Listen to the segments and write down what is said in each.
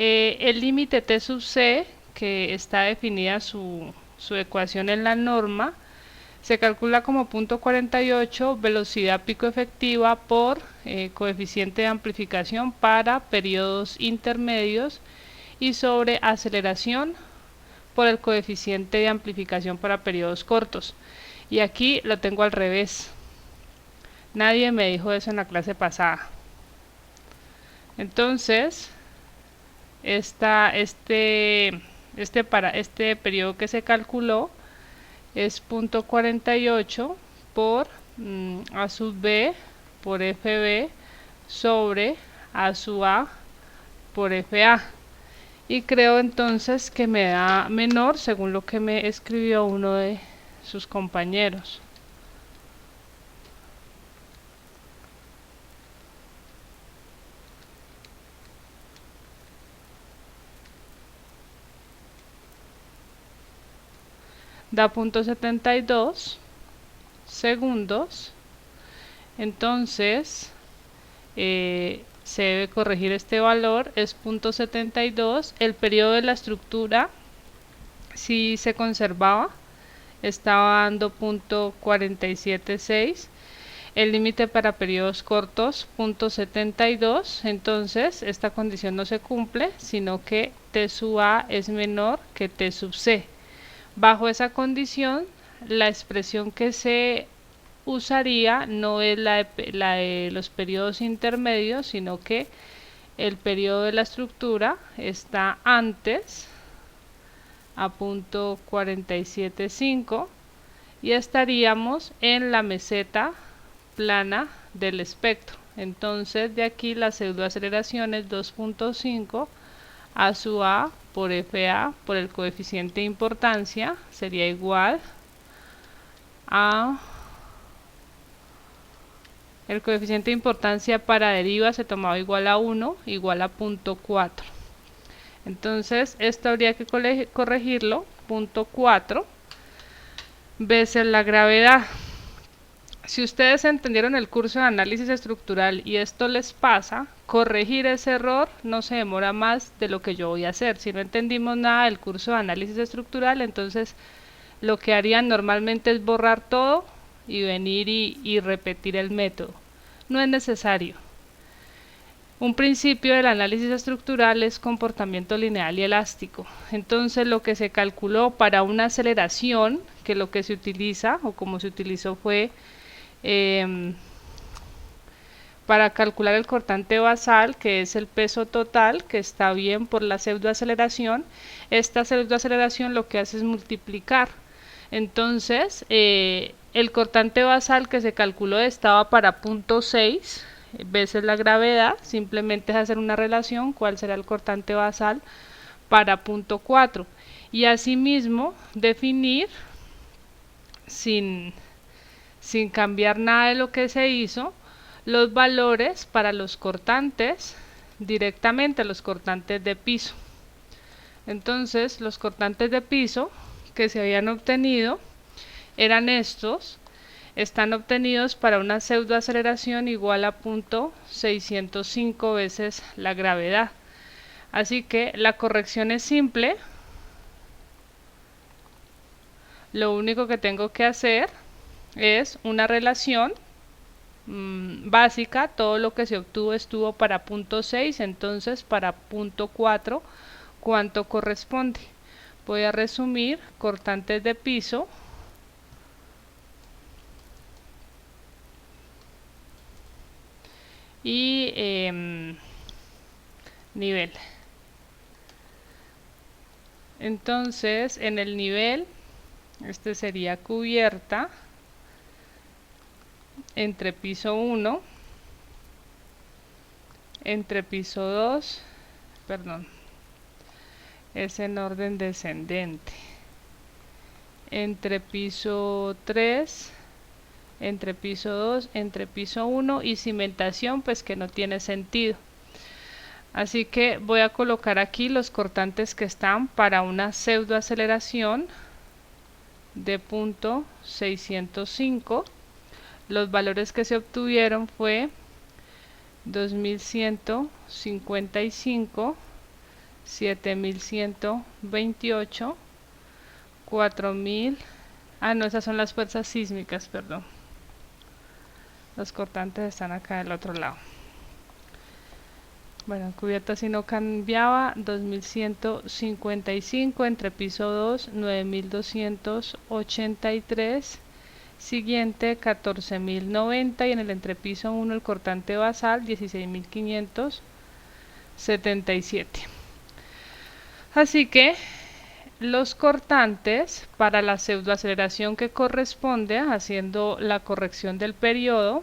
El límite T sub C, que está definida su ecuación en la norma, se calcula como punto 48 velocidad pico efectiva por coeficiente de amplificación para periodos intermedios y sobre aceleración por el coeficiente de amplificación para periodos cortos. Y aquí lo tengo al revés. Nadie me dijo eso en la clase pasada. Entonces, para este periodo que se calculó es punto 48 por A sub B por FB sobre A sub A por FA. Y creo entonces que me da menor según lo que me escribió uno de sus compañeros. Da punto 72 segundos. Entonces se debe corregir este valor, es punto 72. El periodo de la estructura si se conservaba, estaba dando punto 47.6. El límite para periodos cortos, punto 72. Entonces esta condición no se cumple, sino que T sub A es menor que T sub C. Bajo esa condición, la expresión que se usaría no es la de los periodos intermedios, sino que el periodo de la estructura está antes a punto 47.5 y estaríamos en la meseta plana del espectro. Entonces de aquí la pseudoaceleración es 2.5 A sub A por FA por el coeficiente de importancia sería igual a el coeficiente de importancia para deriva se tomaba igual a 1 igual a 0.4. Entonces esto habría que corregirlo, 0.4 veces la gravedad. Si ustedes entendieron el curso de análisis estructural y esto les pasa, corregir ese error no se demora más de lo que yo voy a hacer. Si no entendimos nada del curso de análisis estructural, entonces lo que harían normalmente es borrar todo y venir y repetir el método. No es necesario. Un principio del análisis estructural es comportamiento lineal y elástico. Entonces lo que se calculó para una aceleración, que lo que se utiliza o como se utilizó fue para calcular el cortante basal, que es el peso total, que está bien por la pseudoaceleración. Esta pseudoaceleración lo que hace es multiplicar. Entonces el cortante basal que se calculó estaba para 0.6 veces la gravedad. Simplemente es hacer una relación, cuál será el cortante basal para 0.4 y asimismo definir sin cambiar nada de lo que se hizo, los valores para los cortantes directamente, los cortantes de piso. Entonces los cortantes de piso que se habían obtenido eran estos, están obtenidos para una pseudoaceleración igual a 0.605 veces la gravedad. Así que la corrección es simple, lo único que tengo que hacer es una relación básica, todo lo que se obtuvo estuvo para 0.6, entonces para 0.4 ¿cuánto corresponde? Voy a resumir, cortantes de piso y nivel. Entonces en el nivel, este sería cubierta entre piso 1, entre piso 2, perdón, es en orden descendente, entre piso 3, entre piso 2, entre piso 1 y cimentación, pues que no tiene sentido. Así que voy a colocar aquí los cortantes que están para una pseudoaceleración de 0.605. Los valores que se obtuvieron fue 2155 7128, 4000. Ah, no, esas son las fuerzas sísmicas, perdón. Los cortantes están acá del otro lado. Bueno, cubierta si no cambiaba, 2155, entre piso 2, 9283. Siguiente, 14090, y en el entrepiso 1 el cortante basal, 16577. Así que los cortantes para la pseudoaceleración que corresponde, haciendo la corrección del periodo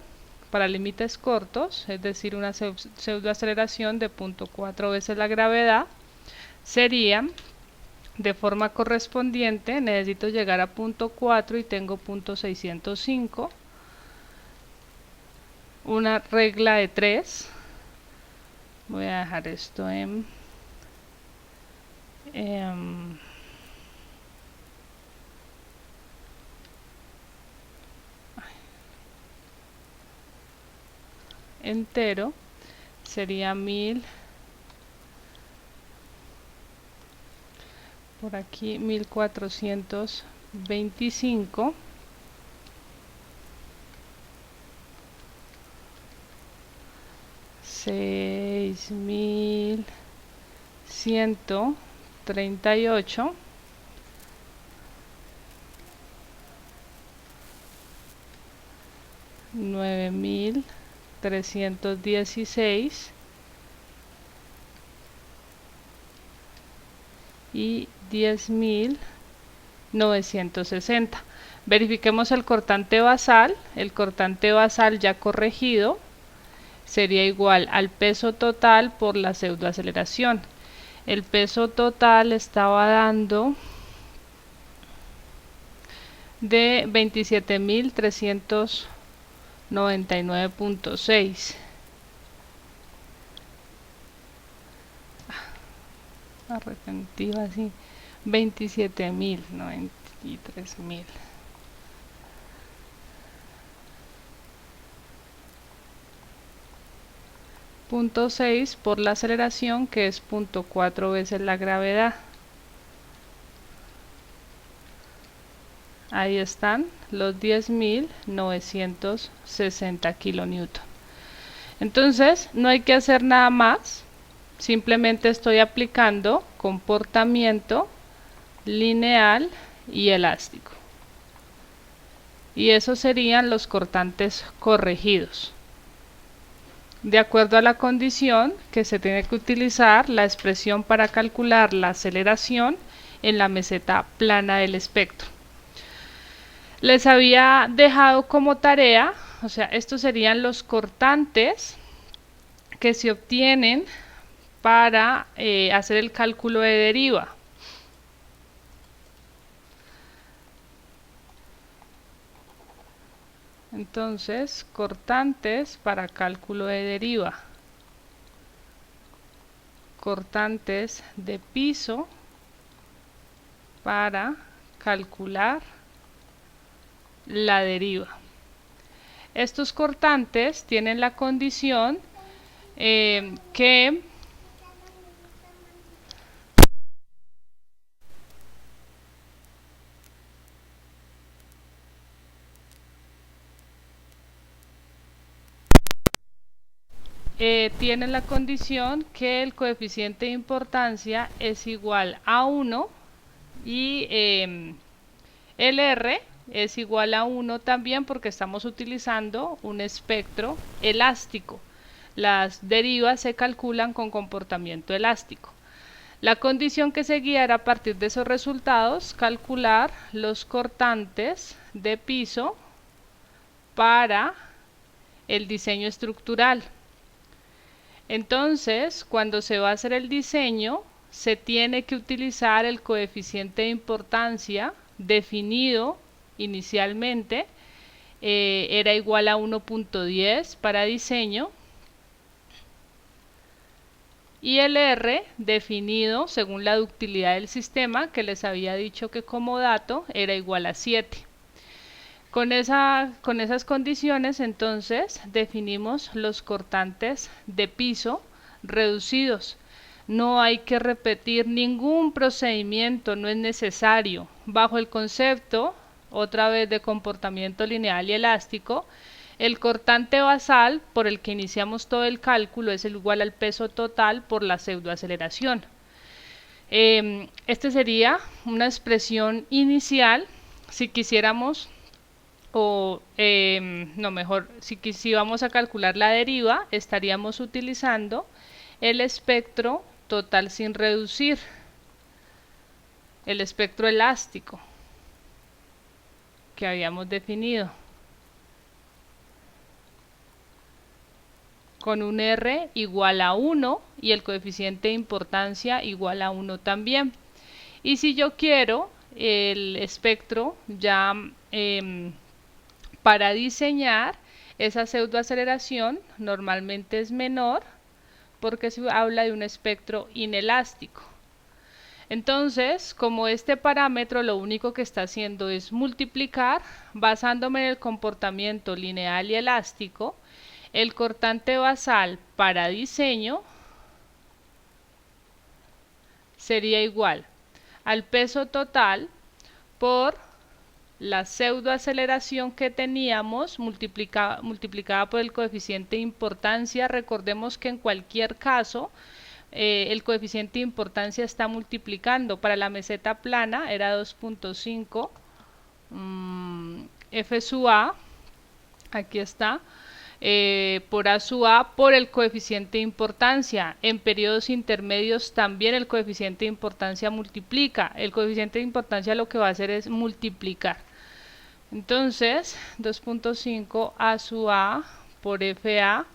para límites cortos, es decir, una pseudoaceleración de 0.4 veces la gravedad, sería de forma correspondiente, necesito llegar a 0.4 y tengo 0.605, una regla de 3. Voy a dejar esto en entero, sería 1000, por aquí 1425, $6,138, 9316 y 10.960. Verifiquemos el cortante basal. El cortante basal ya corregido sería igual al peso total por la pseudoaceleración. El peso total estaba dando de 27.399.6. Arrepentiva así, 27.000, no 23.000. Punto 6 por la aceleración, que es 0.4 veces la gravedad. Ahí están los 10.960 kilonewton. Entonces no hay que hacer nada más, simplemente estoy aplicando comportamiento lineal y elástico, y esos serían los cortantes corregidos. De acuerdo a la condición, que se tiene que utilizar la expresión para calcular la aceleración en la meseta plana del espectro. Les había dejado como tarea, o sea, estos serían los cortantes que se obtienen para hacer el cálculo de deriva. Entonces, cortantes para cálculo de deriva. Cortantes de piso para calcular la deriva. Estos cortantes tienen la condición que tienen la condición que el coeficiente de importancia es igual a 1 y LR es igual a 1 también, porque estamos utilizando un espectro elástico. Las derivas se calculan con comportamiento elástico. La condición que seguía era, a partir de esos resultados, calcular los cortantes de piso para el diseño estructural. Entonces, cuando se va a hacer el diseño, se tiene que utilizar el coeficiente de importancia definido inicialmente, era igual a 1.10 para diseño, y el R definido según la ductilidad del sistema, que les había dicho que como dato era igual a 7. Con esas condiciones, entonces definimos los cortantes de piso reducidos. No hay que repetir ningún procedimiento, no es necesario. Bajo el concepto, otra vez de comportamiento lineal y elástico, el cortante basal por el que iniciamos todo el cálculo es el igual al peso total por la pseudoaceleración. Este sería una expresión inicial si quisiéramos, no mejor, si vamos a calcular la deriva, estaríamos utilizando el espectro total sin reducir, el espectro elástico que habíamos definido, con un R igual a 1 y el coeficiente de importancia igual a 1 también. Y si yo quiero el espectro ya para diseñar, esa pseudoaceleración normalmente es menor porque se habla de un espectro inelástico. Entonces, como este parámetro lo único que está haciendo es multiplicar, basándome en el comportamiento lineal y elástico, el cortante basal para diseño sería igual al peso total por la pseudoaceleración que teníamos multiplicada por el coeficiente de importancia. Recordemos que en cualquier caso el coeficiente de importancia está multiplicando. Para la meseta plana era 2.5 F sub A, aquí está, por A sub A por el coeficiente de importancia. En periodos intermedios también el coeficiente de importancia multiplica. El coeficiente de importancia lo que va a hacer es multiplicar. Entonces, 2.5 A sub A por FA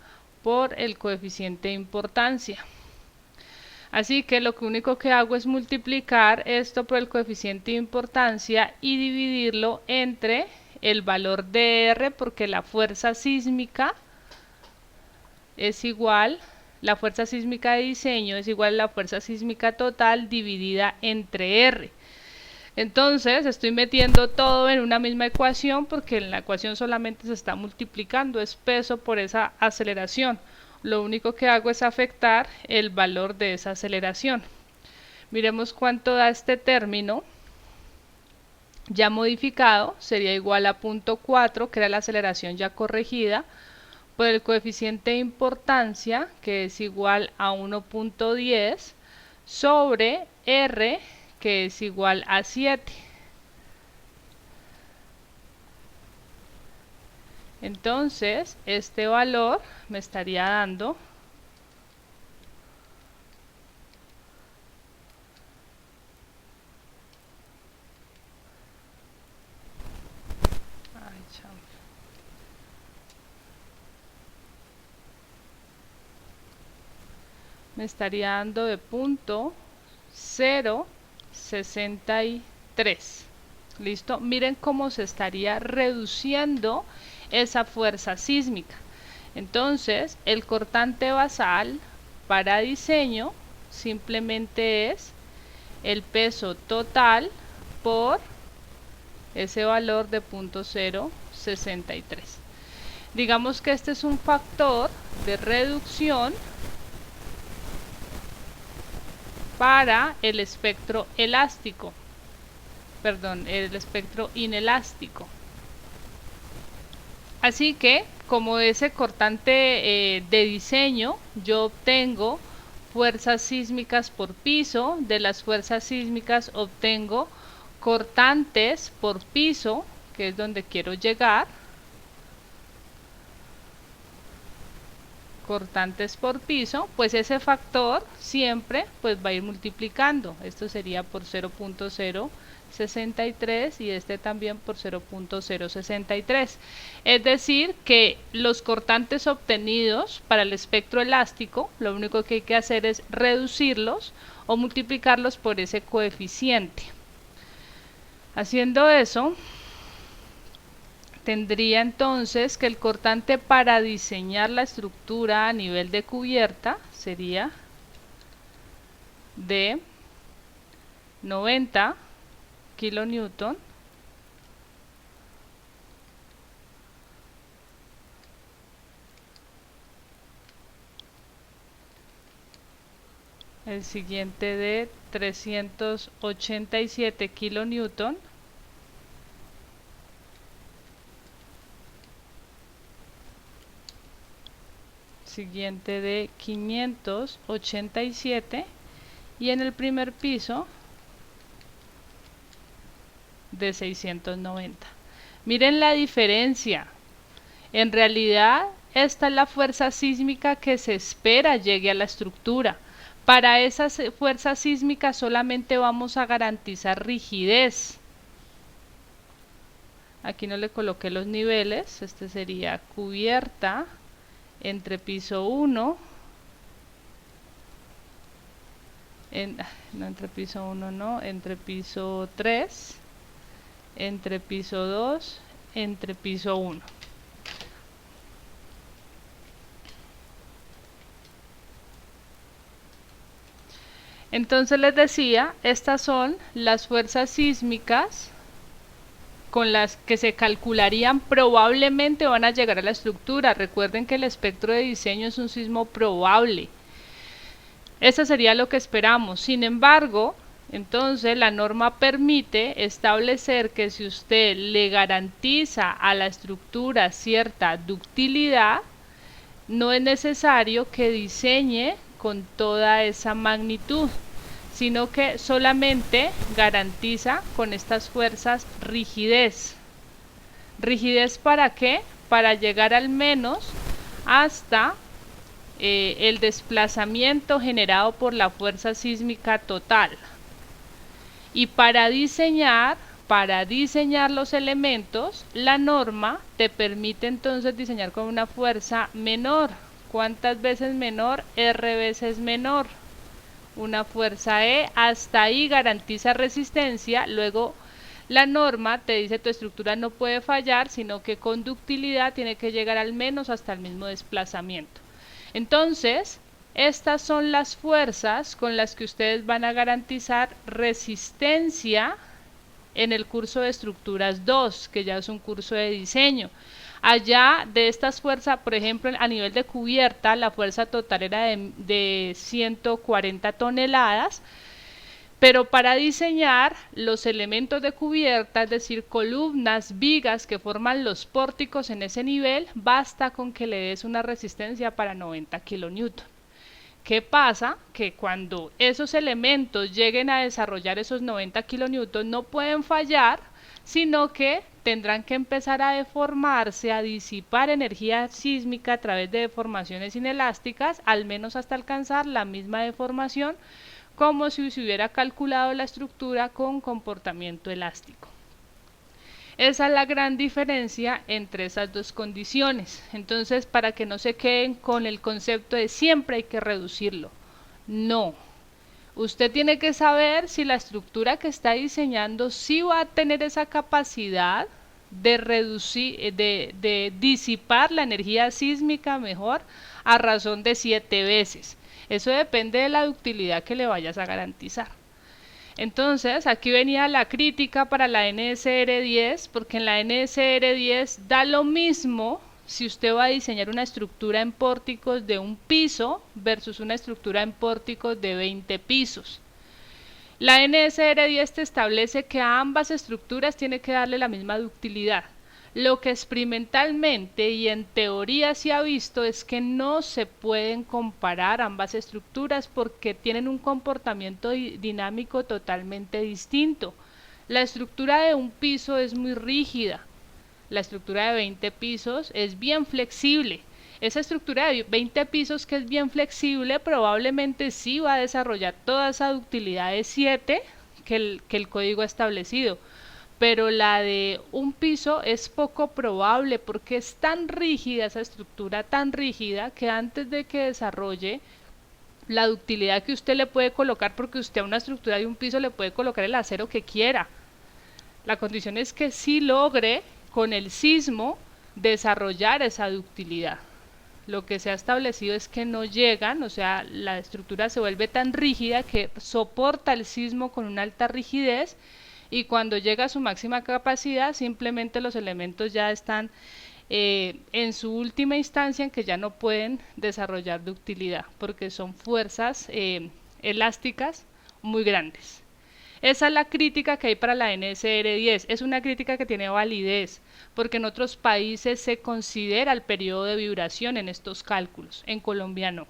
por el coeficiente de importancia. Así que lo único que hago es multiplicar esto por el coeficiente de importancia y dividirlo entre el valor de R, porque la fuerza sísmica es igual, la fuerza sísmica de diseño es igual a la fuerza sísmica total dividida entre R. Entonces estoy metiendo todo en una misma ecuación porque en la ecuación solamente se está multiplicando, es peso por esa aceleración. Lo único que hago es afectar el valor de esa aceleración. Miremos cuánto da este término. Ya modificado sería igual a 0.4, que era la aceleración ya corregida, por el coeficiente de importancia, que es igual a 1.10, sobre R, que es igual a 7. Entonces, este valor me estaría dando de punto 0.63. ¿Listo? Miren cómo se estaría reduciendo esa fuerza sísmica. Entonces, el cortante basal para diseño simplemente es el peso total por ese valor de 0.63. Digamos que este es un factor de reducción para el espectro elástico, perdón, el espectro inelástico. Así que, como ese cortante de diseño, yo obtengo fuerzas sísmicas por piso, de las fuerzas sísmicas obtengo cortantes por piso, que es donde quiero llegar, cortantes por piso, pues ese factor siempre pues va a ir multiplicando. Esto sería por 0.063 y este también por 0.063. Es decir, que los cortantes obtenidos para el espectro elástico, lo único que hay que hacer es reducirlos o multiplicarlos por ese coeficiente. Haciendo eso, tendría entonces que el cortante para diseñar la estructura a nivel de cubierta sería de 90 kilonewton el siguiente de 387 kilonewton, siguiente de 587 y en el primer piso de 690. Miren la diferencia. En realidad esta es la fuerza sísmica que se espera llegue a la estructura. Para esa fuerza sísmica solamente vamos a garantizar rigidez. Aquí no le coloqué los niveles, este sería cubierta entre piso 1, no entre piso 1 no, entre piso 3, entre piso 2, entre piso 1. Entonces les decía, estas son las fuerzas sísmicas con las que se calcularían probablemente van a llegar a la estructura. Recuerden que el espectro de diseño es un sismo probable. Eso sería lo que esperamos. Sin embargo, entonces la norma permite establecer que si usted le garantiza a la estructura cierta ductilidad, no es necesario que diseñe con toda esa magnitud, sino que solamente garantiza con estas fuerzas rigidez. ¿Rigidez para qué? Para llegar al menos hasta el desplazamiento generado por la fuerza sísmica total. Y para diseñar los elementos, la norma te permite entonces diseñar con una fuerza menor. ¿Cuántas veces menor? R veces menor. Una fuerza E, hasta ahí garantiza resistencia. Luego la norma te dice tu estructura no puede fallar, sino que con ductilidad tiene que llegar al menos hasta el mismo desplazamiento. Entonces, estas son las fuerzas con las que ustedes van a garantizar resistencia en el curso de estructuras 2, que ya es un curso de diseño. Allá de estas fuerzas, por ejemplo, a nivel de cubierta, la fuerza total era de 140 toneladas, pero para diseñar los elementos de cubierta, es decir, columnas, vigas que forman los pórticos en ese nivel, basta con que le des una resistencia para 90 kilonewton. ¿Qué pasa? Que cuando esos elementos lleguen a desarrollar esos 90 kilonewton no pueden fallar, sino que tendrán que empezar a deformarse, a disipar energía sísmica a través de deformaciones inelásticas, al menos hasta alcanzar la misma deformación como si se hubiera calculado la estructura con comportamiento elástico. Esa es la gran diferencia entre esas dos condiciones. Entonces, para que no se queden con el concepto de siempre hay que reducirlo. No. Usted tiene que saber si la estructura que está diseñando sí va a tener esa capacidad de reducir, de disipar la energía sísmica mejor a razón de 7 veces. Eso depende de la ductilidad que le vayas a garantizar. Entonces, aquí venía la crítica para la NSR 10, porque en la NSR 10 da lo mismo si usted va a diseñar una estructura en pórticos de un piso versus una estructura en pórticos de 20 pisos. La NSR 10 te establece que a ambas estructuras tiene que darle la misma ductilidad. Lo que experimentalmente y en teoría se ha visto es que no se pueden comparar ambas estructuras porque tienen un comportamiento dinámico totalmente distinto. La estructura de un piso es muy rígida, la estructura de 20 pisos es bien flexible. Esa estructura de 20 pisos que es bien flexible probablemente sí va a desarrollar toda esa ductilidad de 7 que el código ha establecido. Pero la de un piso es poco probable porque es tan rígida esa estructura, tan rígida que antes de que desarrolle la ductilidad que usted le puede colocar, porque usted a una estructura de un piso le puede colocar el acero que quiera. La condición es que sí logre con el sismo desarrollar esa ductilidad. Lo que se ha establecido es que no llegan, o sea, la estructura se vuelve tan rígida que soporta el sismo con una alta rigidez y cuando llega a su máxima capacidad simplemente los elementos ya están en su última instancia en que ya no pueden desarrollar ductilidad porque son fuerzas elásticas muy grandes. Esa es la crítica que hay para la NSR10. Es una crítica que tiene validez, porque en otros países se considera el periodo de vibración en estos cálculos, en Colombia no.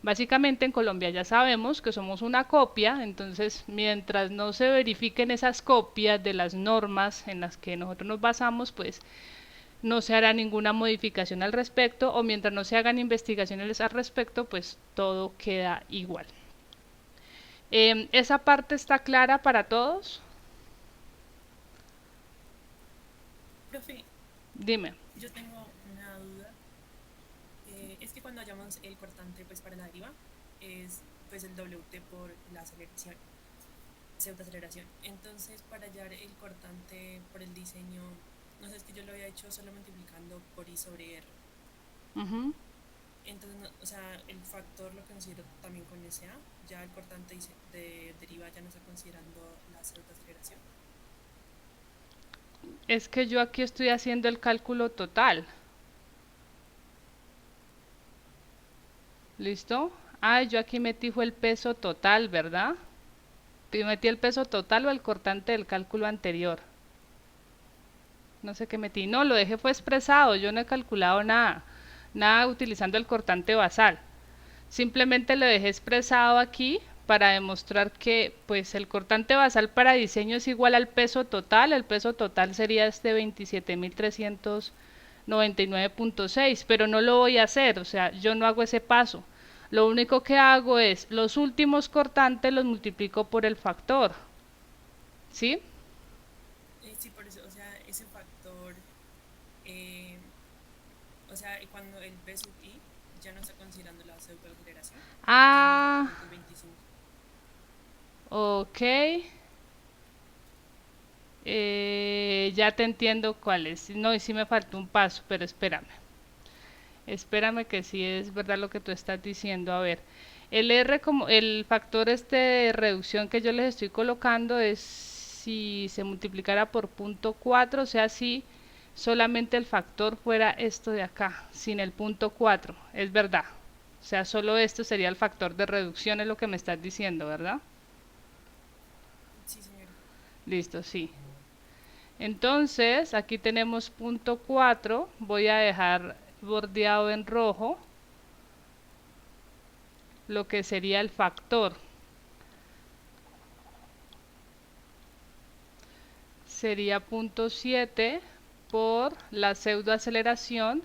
Básicamente en Colombia ya sabemos que somos una copia, entonces mientras no se verifiquen esas copias de las normas en las que nosotros nos basamos, pues no se hará ninguna modificación al respecto, o mientras no se hagan investigaciones al respecto, pues todo queda igual. ¿Esa parte está clara para todos? Profe, Dime. yo tengo una duda. Es que cuando hallamos el cortante pues para la deriva, es pues el WT por la aceleración, pseudoaceleración. Entonces, para hallar el cortante por el diseño, no sé, es que yo lo había hecho solo multiplicando por I sobre R. Ujú. Entonces, o sea, el factor lo considero también con SA, ya el cortante de deriva ya no está considerando la pseudoaceleración. Es que yo aquí estoy haciendo el cálculo total. ¿Listo? Ah, yo aquí metí fue el peso total, ¿verdad? Metí el peso total o el cortante del cálculo anterior. No sé qué metí. No, lo dejé fue expresado. Yo no he calculado nada. Nada utilizando el cortante basal. Simplemente lo dejé expresado aquí para demostrar que pues el cortante basal para diseño es igual al peso total. El peso total sería este 27.399.6, pero no lo voy a hacer, o sea, yo no hago ese paso. Lo único que hago es los últimos cortantes los multiplico por el factor, ¿sí? Sí, por eso, o sea, ese factor, eh, o sea, cuando el B sub I ya no está considerando la pseudoaceleración, ya no es Ah, 425. ok. Ya te entiendo cuál es. No, y sí me faltó un paso, pero espérame. Espérame que sí es verdad lo que tú estás diciendo. A ver, el R como el factor este de reducción que yo les estoy colocando es si se multiplicara por punto 4, o sea, si solamente el factor fuera esto de acá, sin el punto 4, es verdad. O sea, solo esto sería el factor de reducción, es lo que me estás diciendo, ¿verdad? Sí, señora. Listo, sí. Entonces, aquí tenemos punto 4, voy a dejar bordeado en rojo lo que sería el factor. Sería punto 7 por la pseudoaceleración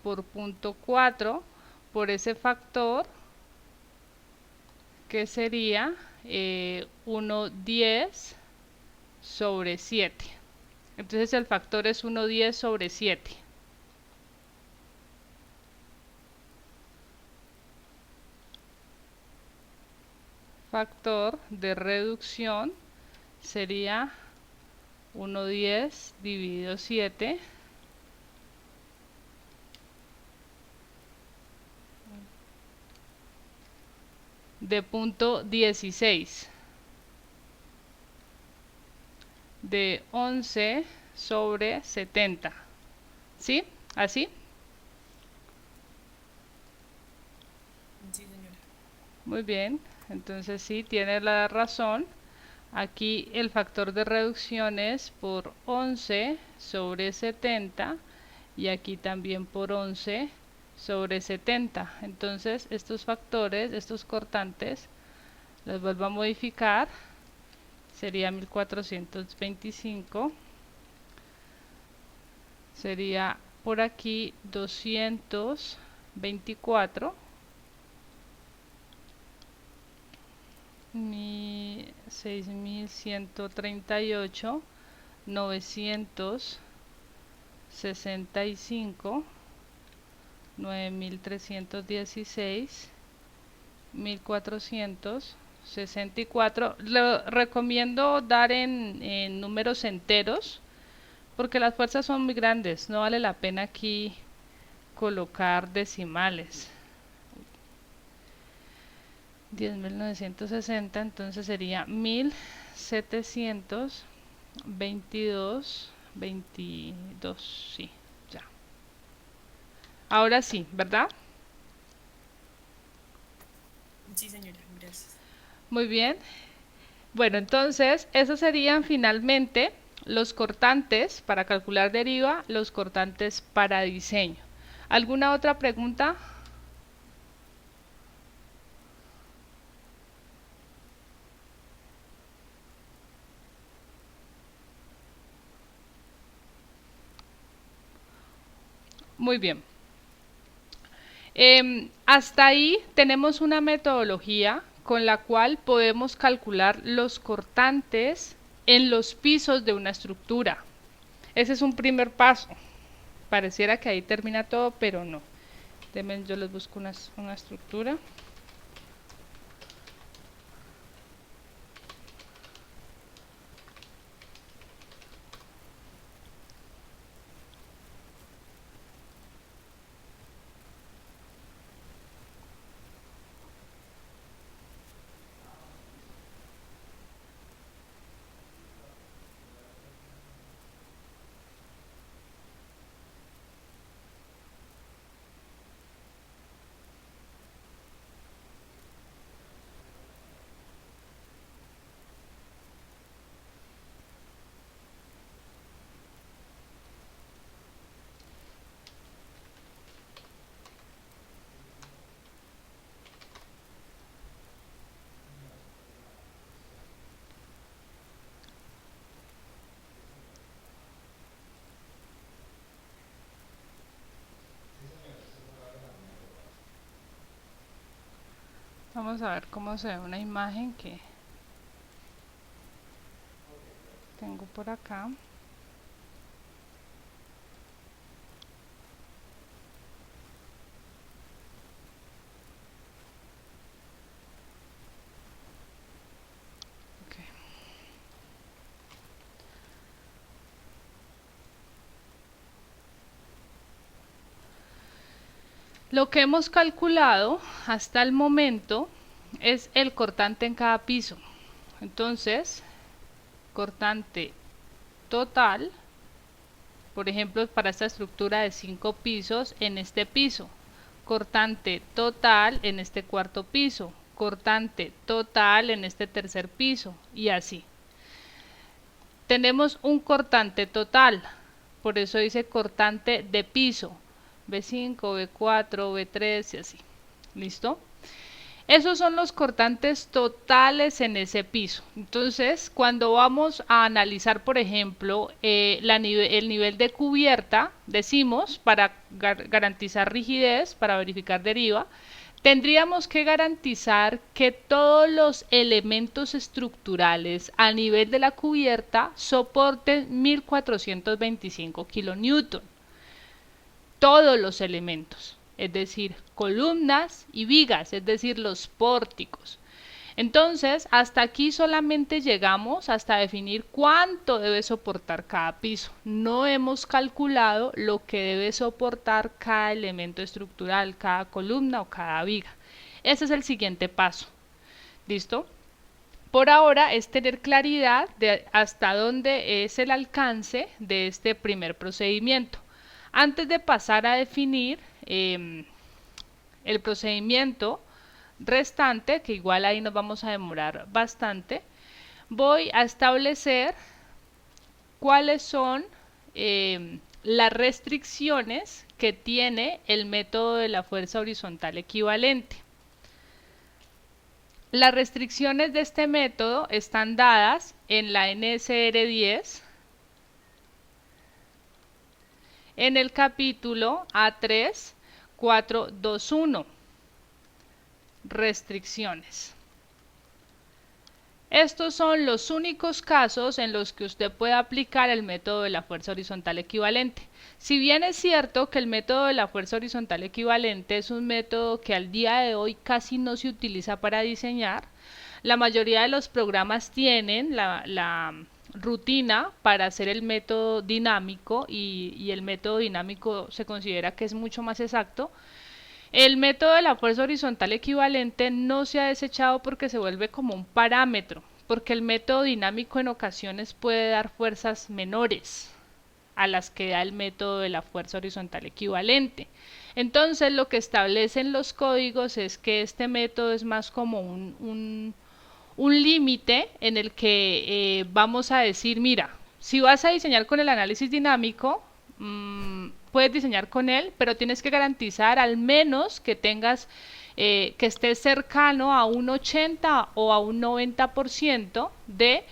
por punto 4 por ese factor que sería 1,10 sobre 7. Entonces el factor es 1,10 sobre 7. Factor de reducción sería 1,10 dividido 7 de punto 16 de 11 sobre 70. ¿Sí? ¿Así? Sí, señora. Muy bien. Entonces sí, tiene la razón. Aquí el factor de reducción es por 11 sobre 70 y aquí también por 11 sobre 70. Entonces estos factores, estos cortantes, los vuelvo a modificar. Sería 1425. Sería por aquí 224. 6138, 965, 9316, 1464. Lo recomiendo dar en números enteros porque las fuerzas son muy grandes. No vale la pena aquí colocar decimales. 10.960, entonces sería 1722, sí, ya. Ahora sí, ¿verdad? Sí, señora, gracias. Muy bien. Bueno, entonces, esos serían finalmente los cortantes para calcular deriva, los cortantes para diseño. ¿Alguna otra pregunta? Muy bien. Hasta ahí tenemos una metodología con la cual podemos calcular los cortantes en los pisos de una estructura. Ese es un primer paso. Pareciera que ahí termina todo, pero no. Denme, yo les busco una estructura. Vamos a ver cómo se ve una imagen que tengo por acá. Okay. Lo que hemos calculado hasta el momento es el cortante en cada piso. Entonces, cortante total, por ejemplo, para esta estructura de 5 pisos en este piso, cortante total en este cuarto piso, cortante total en este tercer piso y así. Tenemos un cortante total, por eso dice cortante de piso, B5, B4, B3 y así. ¿Listo? Esos son los cortantes totales en ese piso. Entonces, cuando vamos a analizar, por ejemplo, el nivel de cubierta, decimos, para garantizar rigidez, para verificar deriva, tendríamos que garantizar que todos los elementos estructurales a nivel de la cubierta soporten 1425 kilonewton. Todos los elementos, es decir, columnas y vigas, es decir, los pórticos. Entonces, hasta aquí solamente llegamos hasta definir cuánto debe soportar cada piso. No hemos calculado lo que debe soportar cada elemento estructural, cada columna o cada viga. Ese es el siguiente paso. ¿Listo? Por ahora es tener claridad de hasta dónde es el alcance de este primer procedimiento. Antes de pasar a definir el procedimiento restante, que igual ahí nos vamos a demorar bastante, voy a establecer cuáles son las restricciones que tiene el método de la fuerza horizontal equivalente. Las restricciones de este método están dadas en la NSR 10, en el capítulo A3 421, restricciones. Estos son los únicos casos en los que usted puede aplicar el método de la fuerza horizontal equivalente. Si bien es cierto que el método de la fuerza horizontal equivalente es un método que al día de hoy casi no se utiliza para diseñar, la mayoría de los programas tienen la rutina para hacer el método dinámico y el método dinámico se considera que es mucho más exacto. El método de la fuerza horizontal equivalente no se ha desechado porque se vuelve como un parámetro, porque el método dinámico en ocasiones puede dar fuerzas menores a las que da el método de la fuerza horizontal equivalente. Entonces lo que establecen los códigos es que este método es más como un un límite en el que vamos a decir, mira, si vas a diseñar con el análisis dinámico, puedes diseñar con él, pero tienes que garantizar al menos que tengas, que estés cercano a un 80 o a un 90% de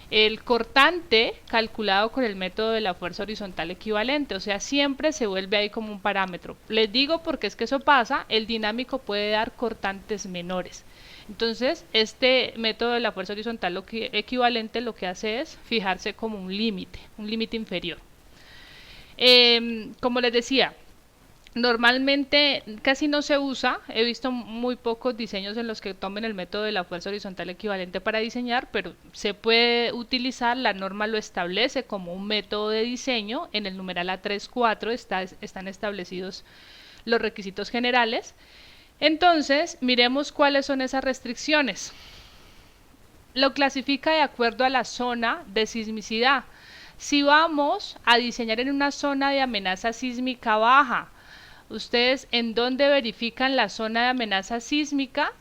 el cortante calculado con el método de la fuerza horizontal equivalente, o sea, siempre se vuelve ahí como un parámetro. Les digo porque es que eso pasa, el dinámico puede dar cortantes menores. Entonces, este método de la fuerza horizontal equivalente lo que hace es fijarse como un límite inferior. Como les decía, normalmente casi no se usa, he visto muy pocos diseños en los que tomen el método de la fuerza horizontal equivalente para diseñar, pero se puede utilizar, la norma lo establece como un método de diseño, en el numeral A34 están establecidos los requisitos generales. Entonces, miremos cuáles son esas restricciones. Lo clasifica de acuerdo a la zona de sismicidad. Si vamos a diseñar en una zona de amenaza sísmica baja, ¿ustedes en dónde verifican la zona de amenaza sísmica?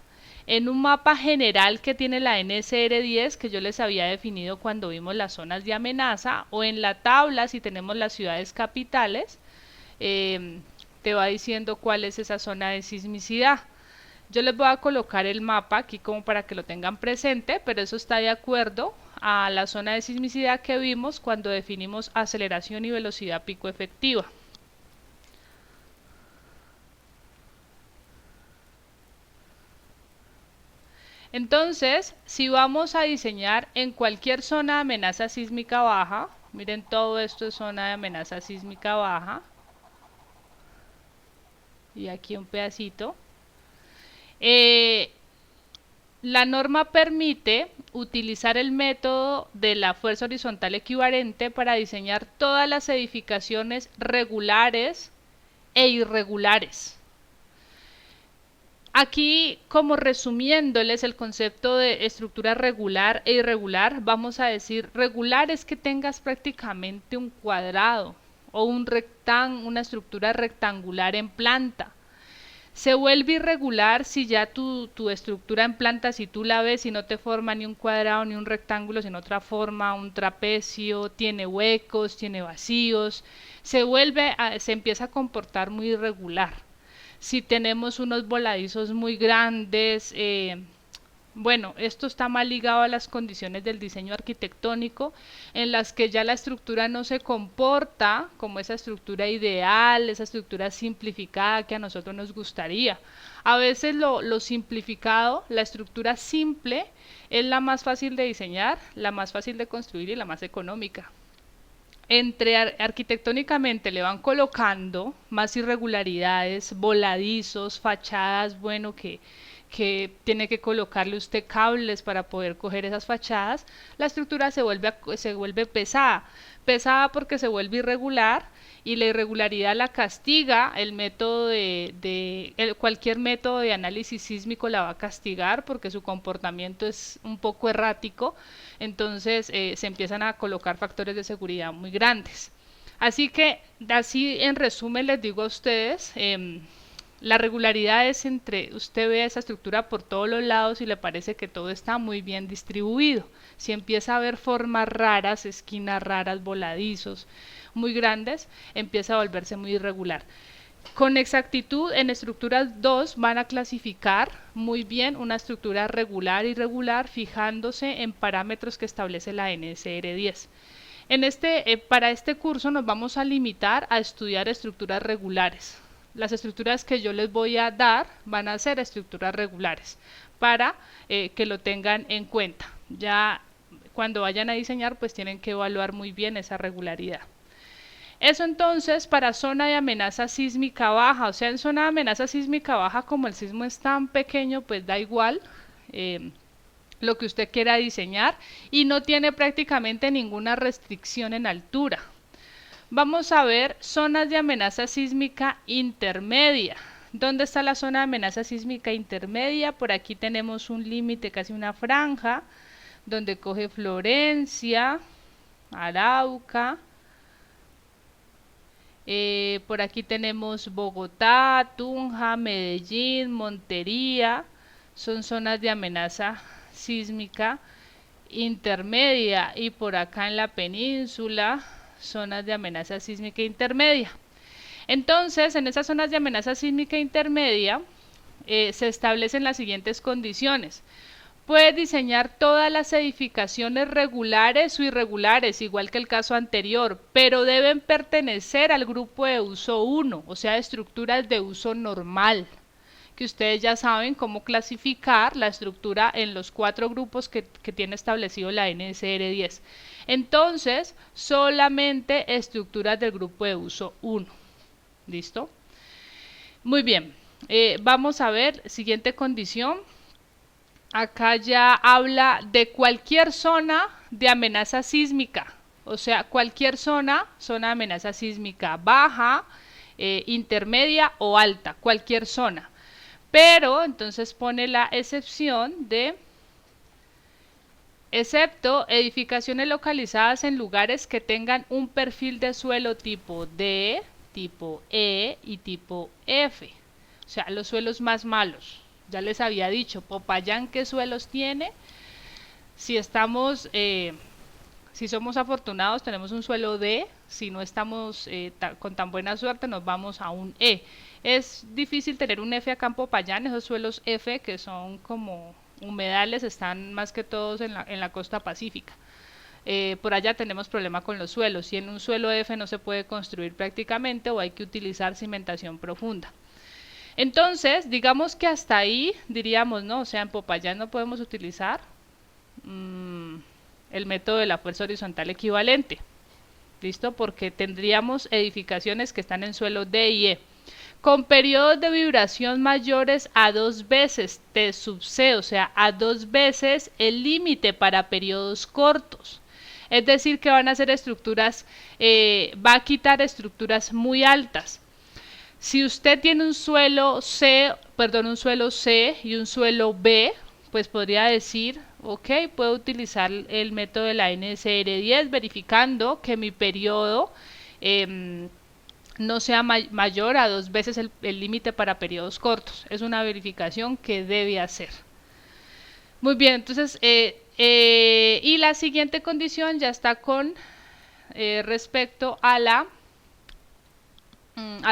En un mapa general que tiene la NSR10 que yo les había definido cuando vimos las zonas de amenaza, o en la tabla si tenemos las ciudades capitales, te va diciendo cuál es esa zona de sismicidad. Yo les voy a colocar el mapa aquí como para que lo tengan presente, pero eso está de acuerdo a la zona de sismicidad que vimos cuando definimos aceleración y velocidad pico efectiva. Entonces, si vamos a diseñar en cualquier zona de amenaza sísmica baja, miren todo esto es zona de amenaza sísmica baja, y aquí un pedacito, la norma permite utilizar el método de la fuerza horizontal equivalente para diseñar todas las edificaciones regulares e irregulares. Aquí, como resumiéndoles el concepto de estructura regular e irregular, vamos a decir regular es que tengas prácticamente un cuadrado o una estructura rectangular en planta. Se vuelve irregular si ya tu estructura en planta, si tú la ves y no te forma ni un cuadrado ni un rectángulo, sino otra forma, un trapecio, tiene huecos, tiene vacíos, se empieza a comportar muy irregular. Si tenemos unos voladizos muy grandes, bueno, esto está más ligado a las condiciones del diseño arquitectónico, en las que ya la estructura no se comporta como esa estructura ideal, esa estructura simplificada que a nosotros nos gustaría. A veces lo simplificado, la estructura simple, es la más fácil de diseñar, la más fácil de construir y la más económica. Arquitectónicamente le van colocando más irregularidades, voladizos, fachadas, bueno, que tiene que colocarle usted cables para poder coger esas fachadas, la estructura se vuelve pesada porque se vuelve irregular, y la irregularidad la castiga el método cualquier método de análisis sísmico la va a castigar porque su comportamiento es un poco errático. Entonces se empiezan a colocar factores de seguridad muy grandes. Así que, así en resumen les digo a ustedes, la regularidad es usted ve esa estructura por todos los lados y le parece que todo está muy bien distribuido. Si empieza a ver formas raras, esquinas raras, voladizos muy grandes, empieza a volverse muy irregular. Con exactitud, en estructuras 2 van a clasificar muy bien una estructura regular e irregular, fijándose en parámetros que establece la NSR10. Para este curso nos vamos a limitar a estudiar estructuras regulares. Las estructuras que yo les voy a dar van a ser estructuras regulares para que lo tengan en cuenta. Ya cuando vayan a diseñar, pues tienen que evaluar muy bien esa regularidad. Eso entonces para zona de amenaza sísmica baja, o sea, en zona de amenaza sísmica baja, como el sismo es tan pequeño, pues da igual lo que usted quiera diseñar y no tiene prácticamente ninguna restricción en altura. Vamos a ver zonas de amenaza sísmica intermedia. ¿Dónde está la zona de amenaza sísmica intermedia? Por aquí tenemos un límite, casi una franja, donde coge Florencia, Arauca. Por aquí tenemos Bogotá, Tunja, Medellín, Montería. Son zonas de amenaza sísmica intermedia, y por acá en la península zonas de amenaza sísmica intermedia. Entonces, en esas zonas de amenaza sísmica intermedia se establecen las siguientes condiciones. Puedes diseñar todas las edificaciones regulares o irregulares, igual que el caso anterior, pero deben pertenecer al grupo de uso 1, o sea, estructuras de uso normal, que ustedes ya saben cómo clasificar la estructura en los 4 grupos que tiene establecido la NSR 10. Entonces, solamente estructuras del grupo de uso 1. ¿Listo? Muy bien. Vamos a ver, siguiente condición. Acá ya habla de cualquier zona de amenaza sísmica, o sea, cualquier zona de amenaza sísmica baja, intermedia o alta, cualquier zona. Pero entonces pone la excepción de, excepto edificaciones localizadas en lugares que tengan un perfil de suelo tipo D, tipo E y tipo F, o sea, los suelos más malos. Ya les había dicho, Popayán, ¿qué suelos tiene? Si estamos, si somos afortunados, tenemos un suelo D. Si no estamos con tan buena suerte, nos vamos a un E. Es difícil tener un F acá en Popayán. Esos suelos F, que son como humedales, están más que todos en la costa pacífica. Por allá tenemos problema con los suelos. Si en un suelo F no se puede construir prácticamente, o hay que utilizar cimentación profunda. Entonces, digamos que hasta ahí diríamos, no, o sea, en Popayán no podemos utilizar el método de la fuerza horizontal equivalente. ¿Listo? Porque tendríamos edificaciones que están en suelo D y E, con periodos de vibración mayores a 2 veces T sub C, o sea, a 2 veces el límite para periodos cortos. Es decir, que van a ser estructuras, va a quitar estructuras muy altas. Si usted tiene un suelo C y un suelo B, pues podría decir, ok, puedo utilizar el método de la NSR 10 verificando que mi periodo no sea mayor a 2 veces el límite para periodos cortos. Es una verificación que debe hacer. Muy bien, entonces, y la siguiente condición ya está con respecto a la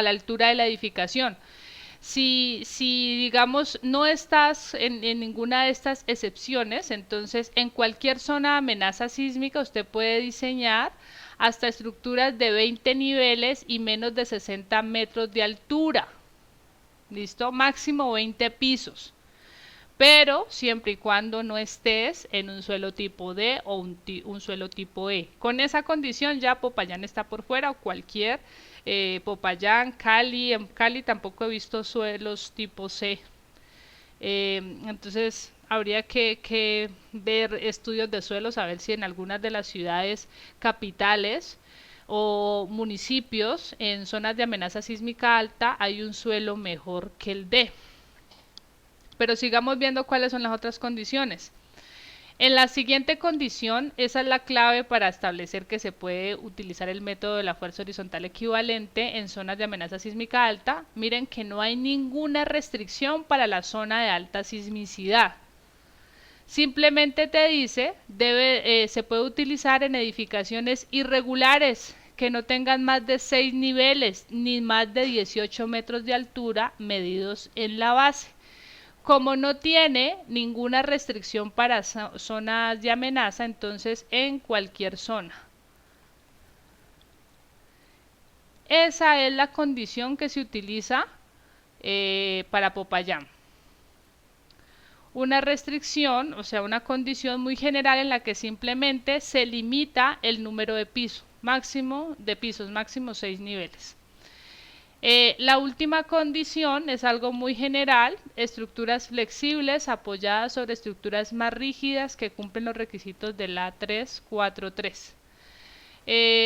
altura de la edificación. Si digamos no estás en ninguna de estas excepciones, entonces en cualquier zona de amenaza sísmica usted puede diseñar hasta estructuras de 20 niveles y menos de 60 metros de altura. ¿Listo? Máximo 20 pisos. Pero siempre y cuando no estés en un suelo tipo D o un suelo tipo E. Con esa condición ya Popayán está por fuera, o cualquier Popayán, Cali. En Cali tampoco he visto suelos tipo C. Entonces habría que ver estudios de suelos, a ver si en algunas de las ciudades capitales o municipios en zonas de amenaza sísmica alta hay un suelo mejor que el D. Pero sigamos viendo cuáles son las otras condiciones. En la siguiente condición, esa es la clave para establecer que se puede utilizar el método de la fuerza horizontal equivalente en zonas de amenaza sísmica alta. Miren que no hay ninguna restricción para la zona de alta sismicidad. Simplemente te dice, se puede utilizar en edificaciones irregulares que no tengan más de 6 niveles ni más de 18 metros de altura medidos en la base. Como no tiene ninguna restricción para zonas de amenaza, entonces en cualquier zona. Esa es la condición que se utiliza para Popayán. Una restricción, o sea, una condición muy general en la que simplemente se limita el número de pisos, máximo 6 niveles. La última condición es algo muy general, estructuras flexibles apoyadas sobre estructuras más rígidas que cumplen los requisitos de la 343.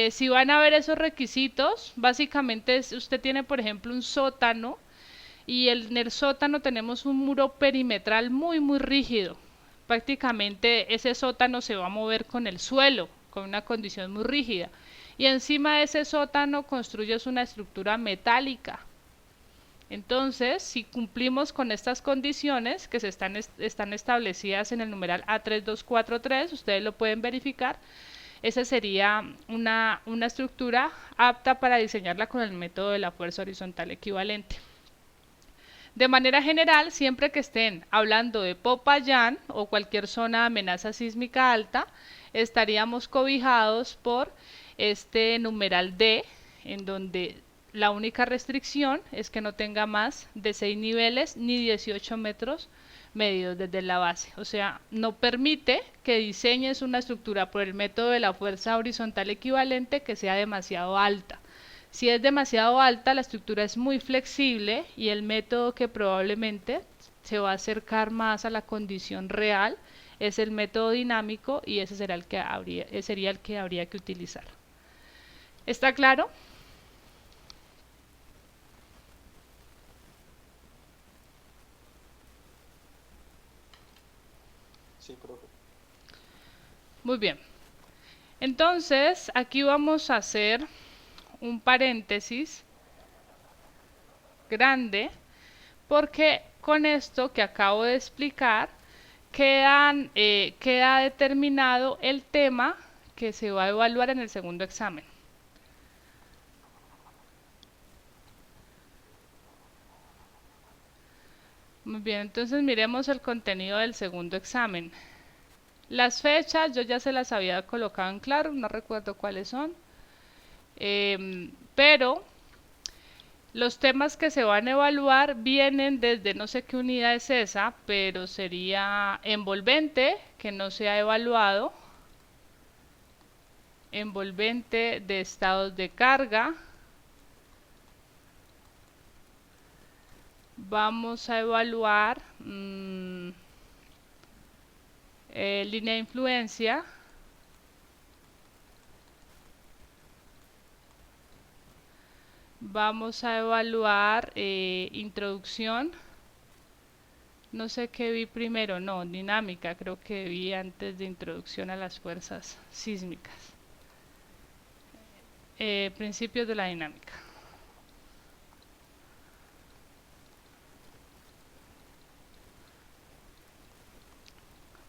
Si van a ver esos requisitos, básicamente usted tiene, por ejemplo, un sótano y en el sótano tenemos un muro perimetral muy rígido. Prácticamente ese sótano se va a mover con el suelo, con una condición muy rígida. Y encima de ese sótano construyes una estructura metálica. Entonces, si cumplimos con estas condiciones que están establecidas en el numeral A3243, ustedes lo pueden verificar, esa sería una estructura apta para diseñarla con el método de la fuerza horizontal equivalente. De manera general, siempre que estén hablando de Popayán o cualquier zona de amenaza sísmica alta, estaríamos cobijados por este numeral D, en donde la única restricción es que no tenga más de 6 niveles ni 18 metros medidos desde la base. O sea, no permite que diseñes una estructura por el método de la fuerza horizontal equivalente que sea demasiado alta. Si es demasiado alta, la estructura es muy flexible y el método que probablemente se va a acercar más a la condición real es el método dinámico, y ese sería el que habría que utilizar. ¿Está claro? Sí, profe. Muy bien. Entonces, aquí vamos a hacer un paréntesis grande, porque con esto que acabo de explicar queda determinado el tema que se va a evaluar en el segundo examen. Muy bien, entonces miremos el contenido del segundo examen. Las fechas yo ya se las había colocado en claro, no recuerdo cuáles son, pero los temas que se van a evaluar vienen desde, no sé qué unidad es esa, pero sería envolvente, que no se ha evaluado, envolvente de estados de carga. Vamos a evaluar línea de influencia. Vamos a evaluar introducción. No sé qué vi primero, no, dinámica, creo que vi antes de introducción a las fuerzas sísmicas. Principios de la dinámica.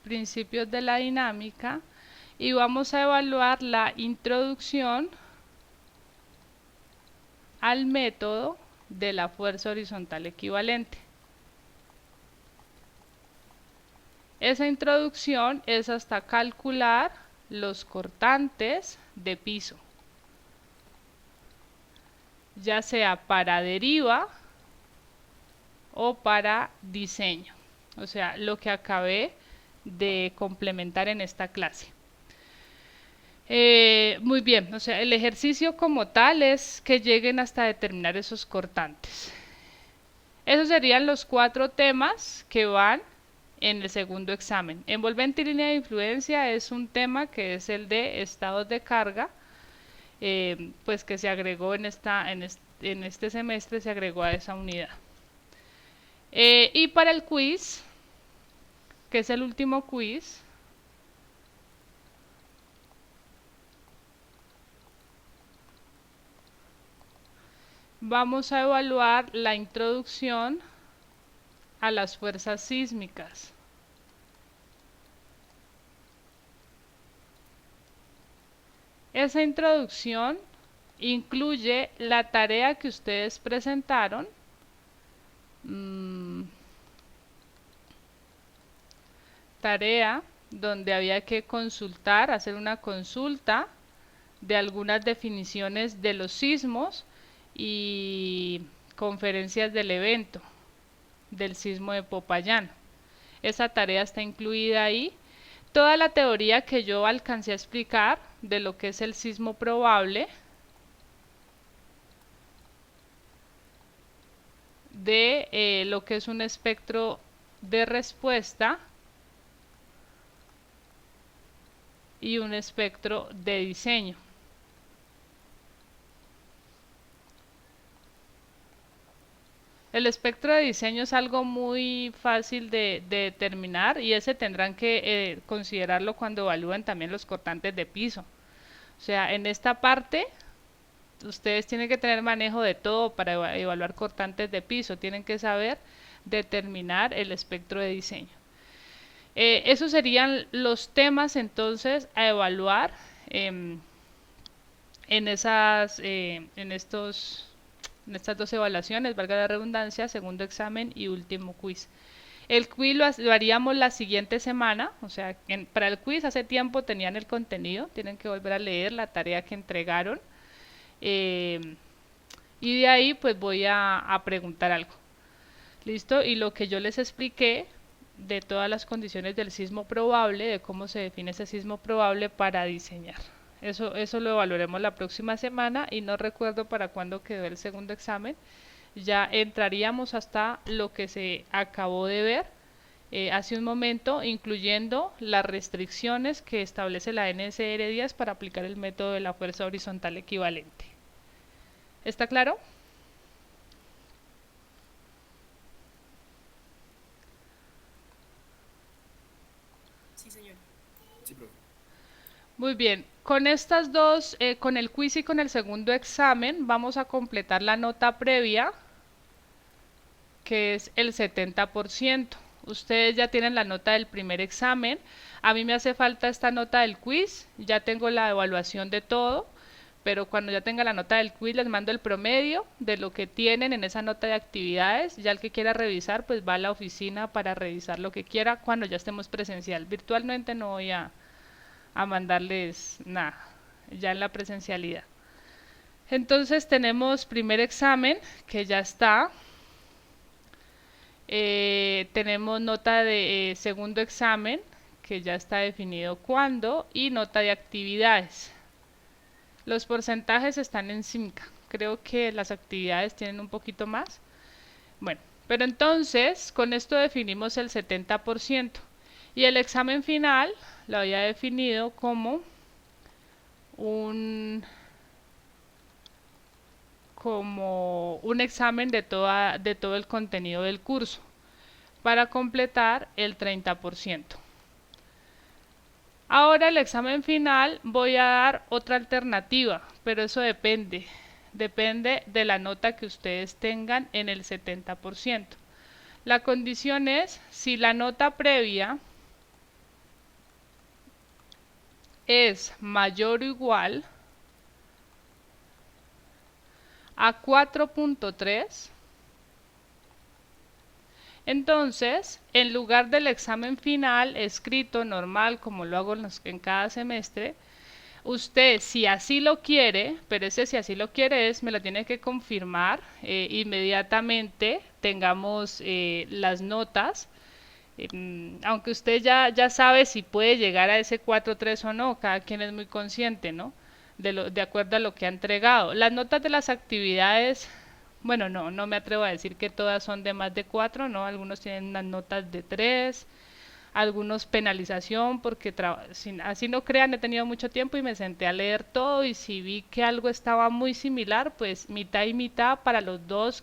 Principios de la dinámica, y vamos a evaluar la introducción al método de la fuerza horizontal equivalente. Esa introducción es hasta calcular los cortantes de piso, ya sea para deriva o para diseño, o sea, lo que acabé de complementar en esta clase. Muy bien, o sea, el ejercicio como tal es que lleguen hasta determinar esos cortantes. Esos serían los 4 temas que van en el segundo examen. Envolvente y línea de influencia es un tema que es el de estados de carga, pues que se agregó en este semestre, se agregó a esa unidad. Y para el quiz, que es el último quiz, vamos a evaluar la introducción a las fuerzas sísmicas. Esa introducción incluye la tarea que ustedes presentaron, tarea donde había que consultar, hacer una consulta de algunas definiciones de los sismos y conferencias del evento del sismo de Popayán. Esa tarea está incluida ahí. Toda la teoría que yo alcancé a explicar de lo que es el sismo probable, de lo que es un espectro de respuesta y un espectro de diseño. El espectro de diseño es algo muy fácil de determinar, y ese tendrán que considerarlo cuando evalúen también los cortantes de piso. O sea, en esta parte ustedes tienen que tener manejo de todo para evaluar cortantes de piso, tienen que saber determinar el espectro de diseño. Esos serían los temas entonces a evaluar em, en en estas dos evaluaciones, valga la redundancia, segundo examen y último quiz. El quiz lo haríamos la siguiente semana, o sea, para el quiz hace tiempo tenían el contenido, tienen que volver a leer la tarea que entregaron. eh, y de ahí pues voy a preguntar algo. ¿Listo? Y lo que yo les expliqué de todas las condiciones del sismo probable, de cómo se define ese sismo probable para diseñar. Eso lo evaluaremos la próxima semana y no recuerdo para cuándo quedó el segundo examen. Ya entraríamos hasta lo que se acabó de ver hace un momento, incluyendo las restricciones que establece la NSR 10 para aplicar el método de la fuerza horizontal equivalente. ¿Está claro? Sí, señor. Sí, profe. Muy bien, con estas dos, con el quiz y con el segundo examen, vamos a completar la nota previa, que es el 70%. Ustedes ya tienen la nota del primer examen. A mí me hace falta esta nota del quiz, ya tengo la evaluación de todo, pero cuando ya tenga la nota del quiz les mando el promedio de lo que tienen en esa nota de actividades. Ya el que quiera revisar, pues va a la oficina para revisar lo que quiera cuando ya estemos presencial. Virtualmente no voy a mandarles nada, ya en la presencialidad. Entonces tenemos primer examen que ya está. Tenemos nota de segundo examen que ya está definido cuándo y nota de actividades. Los porcentajes están en CIMCA. Creo que las actividades tienen un poquito más. Bueno, pero entonces con esto definimos el 70%. Y el examen final lo había definido como un examen de todo el contenido del curso para completar el 30%. Ahora el examen final voy a dar otra alternativa, pero eso depende de la nota que ustedes tengan en el 70%. La condición es si la nota previa es mayor o igual a 4.3, entonces, en lugar del examen final escrito normal, como lo hago en cada semestre, usted, si así lo quiere, pero ese si así lo quiere me lo tiene que confirmar inmediatamente, tengamos las notas. Aunque usted ya sabe si puede llegar a ese 4.3 o no, cada quien es muy consciente, ¿no? De acuerdo a lo que ha entregado. Las notas de las actividades, bueno, no me atrevo a decir que todas son de más de 4, ¿no? Algunos tienen unas notas de 3, algunos penalización, porque así no crean, he tenido mucho tiempo y me senté a leer todo y si vi que algo estaba muy similar, pues mitad y mitad para los dos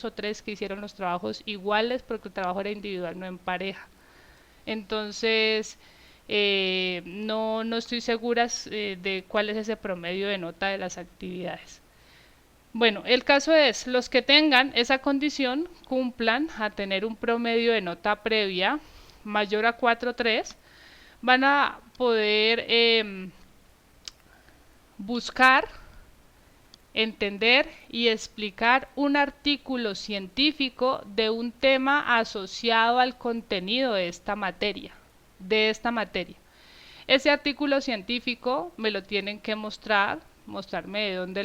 o tres que hicieron los trabajos iguales, porque el trabajo era individual, no en pareja. Entonces, no estoy segura de cuál es ese promedio de nota de las actividades. Bueno, el caso es, los que tengan esa condición cumplan a tener un promedio de nota previa mayor a 4.3, van a poder buscar, entender y explicar un artículo científico de un tema asociado al contenido de esta materia. Ese artículo científico me lo tienen que mostrarme de dónde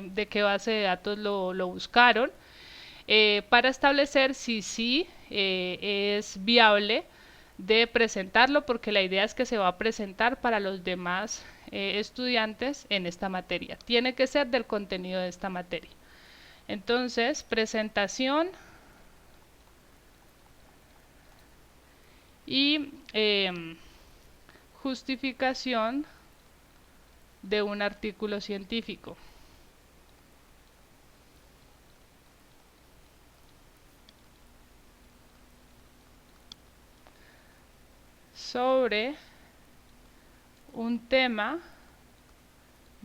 de qué base de datos lo buscaron, para establecer si sí es viable de presentarlo, porque la idea es que se va a presentar para los demás estudiantes en esta materia. Tiene que ser del contenido de esta materia. Entonces, presentación y justificación de un artículo científico. Sobre un tema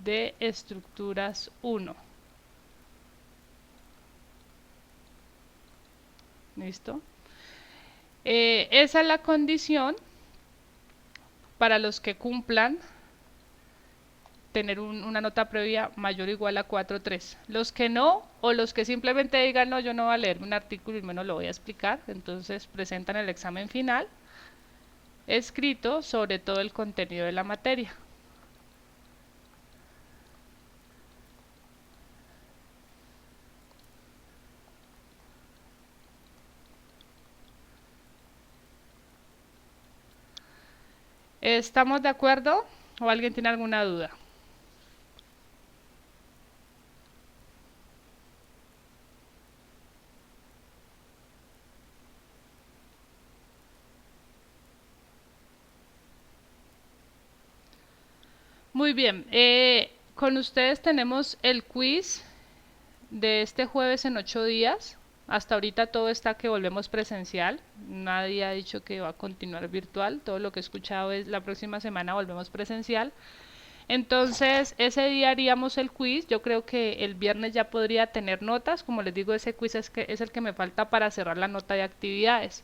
de estructuras 1. ¿Listo? Esa es la condición para los que cumplan tener una nota previa mayor o igual a 4.3. Los que no, o los que simplemente digan, no, yo no voy a leer un artículo y menos lo voy a explicar, entonces presentan el examen final escrito sobre todo el contenido de la materia. ¿Estamos de acuerdo o alguien tiene alguna duda? Muy bien, con ustedes tenemos el quiz de este jueves en 8 días. Hasta ahorita todo está que volvemos presencial. Nadie ha dicho que va a continuar virtual. Todo lo que he escuchado es la próxima semana volvemos presencial. Entonces, ese día haríamos el quiz. Yo creo que el viernes ya podría tener notas. Como les digo, ese quiz es el que me falta para cerrar la nota de actividades.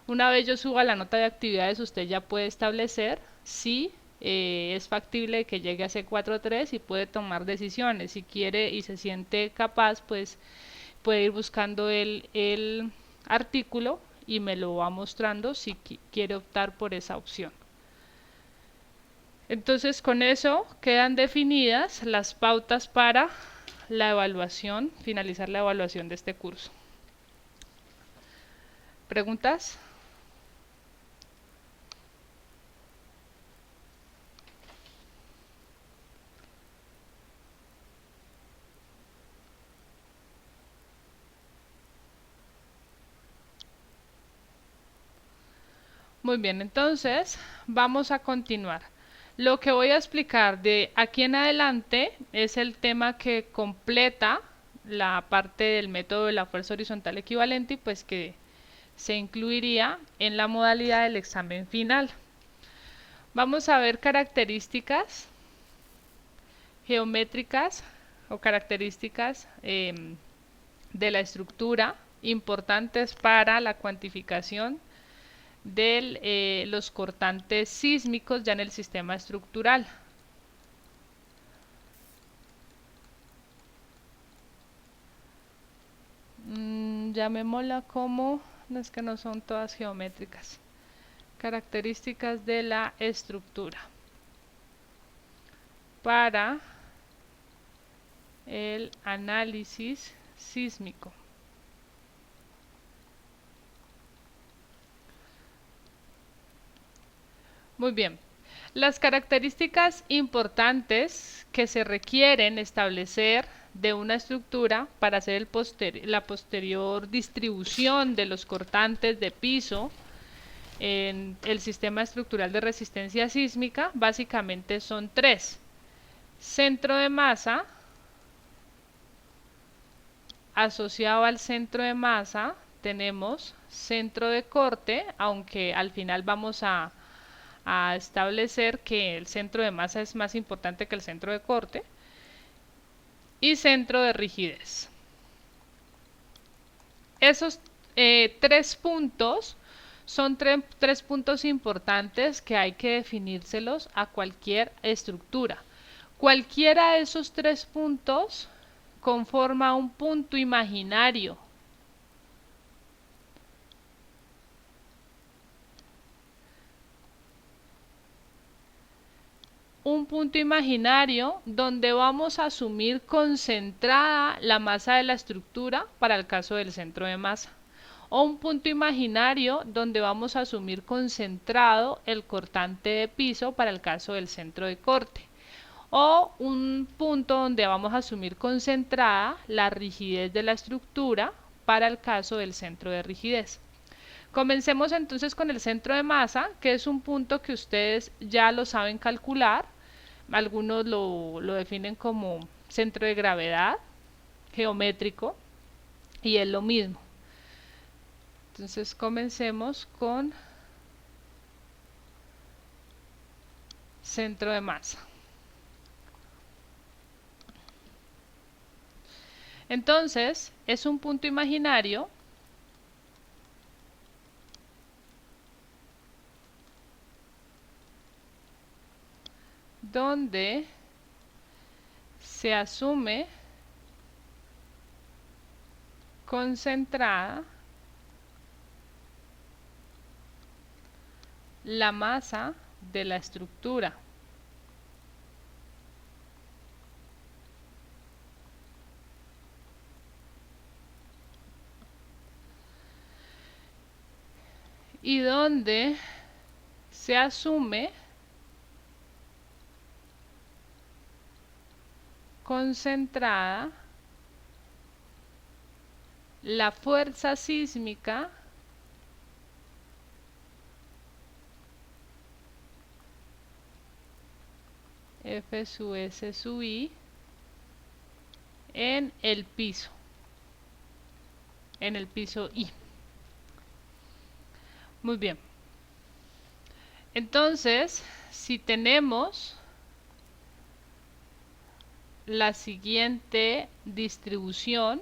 Una vez yo suba la nota de actividades, usted ya puede establecer si es factible que llegue a C4.3 y puede tomar decisiones. Si quiere y se siente capaz, pues puede ir buscando el artículo y me lo va mostrando si quiere optar por esa opción. Entonces con eso quedan definidas las pautas para la evaluación, finalizar la evaluación de este curso. ¿Preguntas? Muy bien, entonces vamos a continuar. Lo que voy a explicar de aquí en adelante es el tema que completa la parte del método de la fuerza horizontal equivalente y pues que se incluiría en la modalidad del examen final. Vamos a ver características geométricas o características de la estructura importantes para la cuantificación de los cortantes sísmicos ya en el sistema estructural. Llamémosla como, no es que no son todas geométricas, características de la estructura para el análisis sísmico. Muy bien. Las características importantes que se requieren establecer de una estructura para hacer la posterior distribución de los cortantes de piso en el sistema estructural de resistencia sísmica básicamente son tres. Centro de masa, asociado al centro de masa tenemos centro de corte, aunque al final vamos a establecer que el centro de masa es más importante que el centro de corte, y centro de rigidez. Esos tres puntos son tres puntos importantes que hay que definírselos a cualquier estructura. Cualquiera de esos tres puntos conforma un punto imaginario. Un punto imaginario donde vamos a asumir concentrada la masa de la estructura para el caso del centro de masa. O un punto imaginario donde vamos a asumir concentrado el cortante de piso para el caso del centro de corte. O un punto donde vamos a asumir concentrada la rigidez de la estructura para el caso del centro de rigidez. Comencemos entonces con el centro de masa, que es un punto que ustedes ya lo saben calcular. Algunos lo definen como centro de gravedad geométrico y es lo mismo. Entonces comencemos con centro de masa. Entonces, es un punto imaginario donde se asume concentrada la masa de la estructura. Y donde se asume concentrada la fuerza sísmica F sub S sub I en el piso I. Muy bien. Entonces, si tenemos la siguiente distribución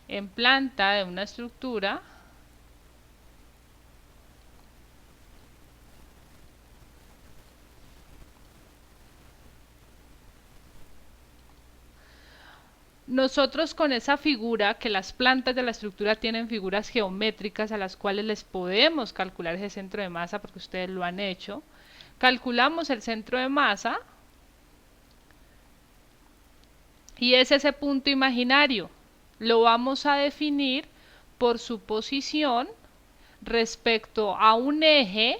en planta de una estructura, nosotros con esa figura, que las plantas de la estructura tienen figuras geométricas a las cuales les podemos calcular ese centro de masa porque ustedes lo han hecho, calculamos el centro de masa y es ese punto imaginario. Lo vamos a definir por su posición respecto a un eje.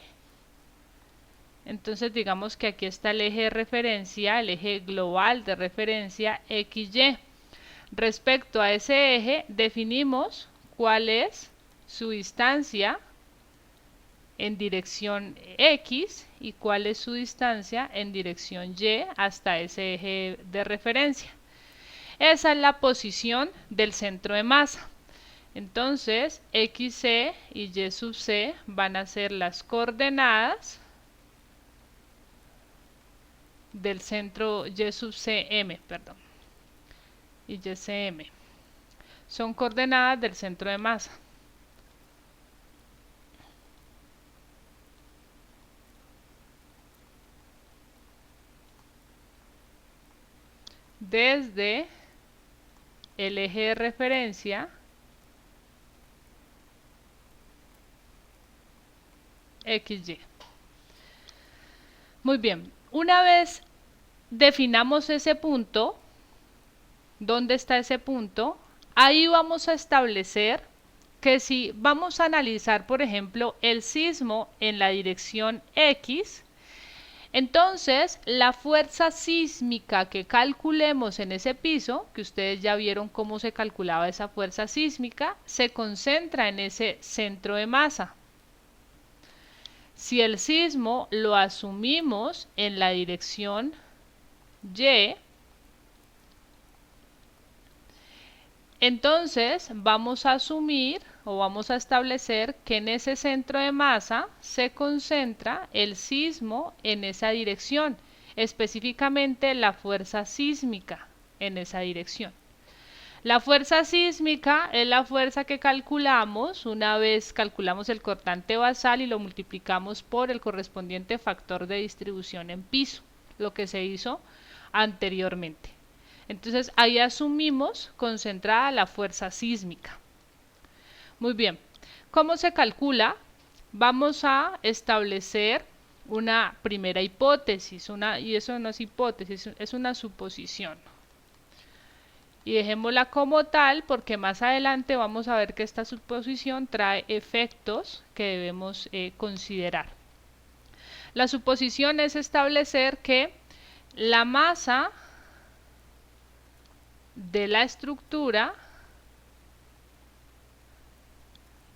Entonces digamos que aquí está el eje de referencia, el eje global de referencia XY. Respecto a ese eje definimos cuál es su distancia en dirección X y cuál es su distancia en dirección Y hasta ese eje de referencia. Esa es la posición del centro de masa. Entonces, XC y Y sub C van a ser las coordenadas del centro Y sub CM, perdón, y YCM. Son coordenadas del centro de masa. Desde el eje de referencia XY. Muy bien, una vez definamos ese punto, ¿dónde está ese punto? Ahí vamos a establecer que si vamos a analizar, por ejemplo, el sismo en la dirección X, entonces la fuerza sísmica que calculemos en ese piso, que ustedes ya vieron cómo se calculaba esa fuerza sísmica, se concentra en ese centro de masa. Si el sismo lo asumimos en la dirección Y, entonces vamos a asumir o vamos a establecer que en ese centro de masa se concentra el sismo en esa dirección, específicamente la fuerza sísmica en esa dirección. La fuerza sísmica es la fuerza que calculamos una vez calculamos el cortante basal y lo multiplicamos por el correspondiente factor de distribución en piso, lo que se hizo anteriormente. Entonces ahí asumimos concentrada la fuerza sísmica. Muy bien, ¿cómo se calcula? Vamos a establecer una primera hipótesis, y eso no es hipótesis, es una suposición. Y dejémosla como tal porque más adelante vamos a ver que esta suposición trae efectos que debemos considerar. La suposición es establecer que la masa de la estructura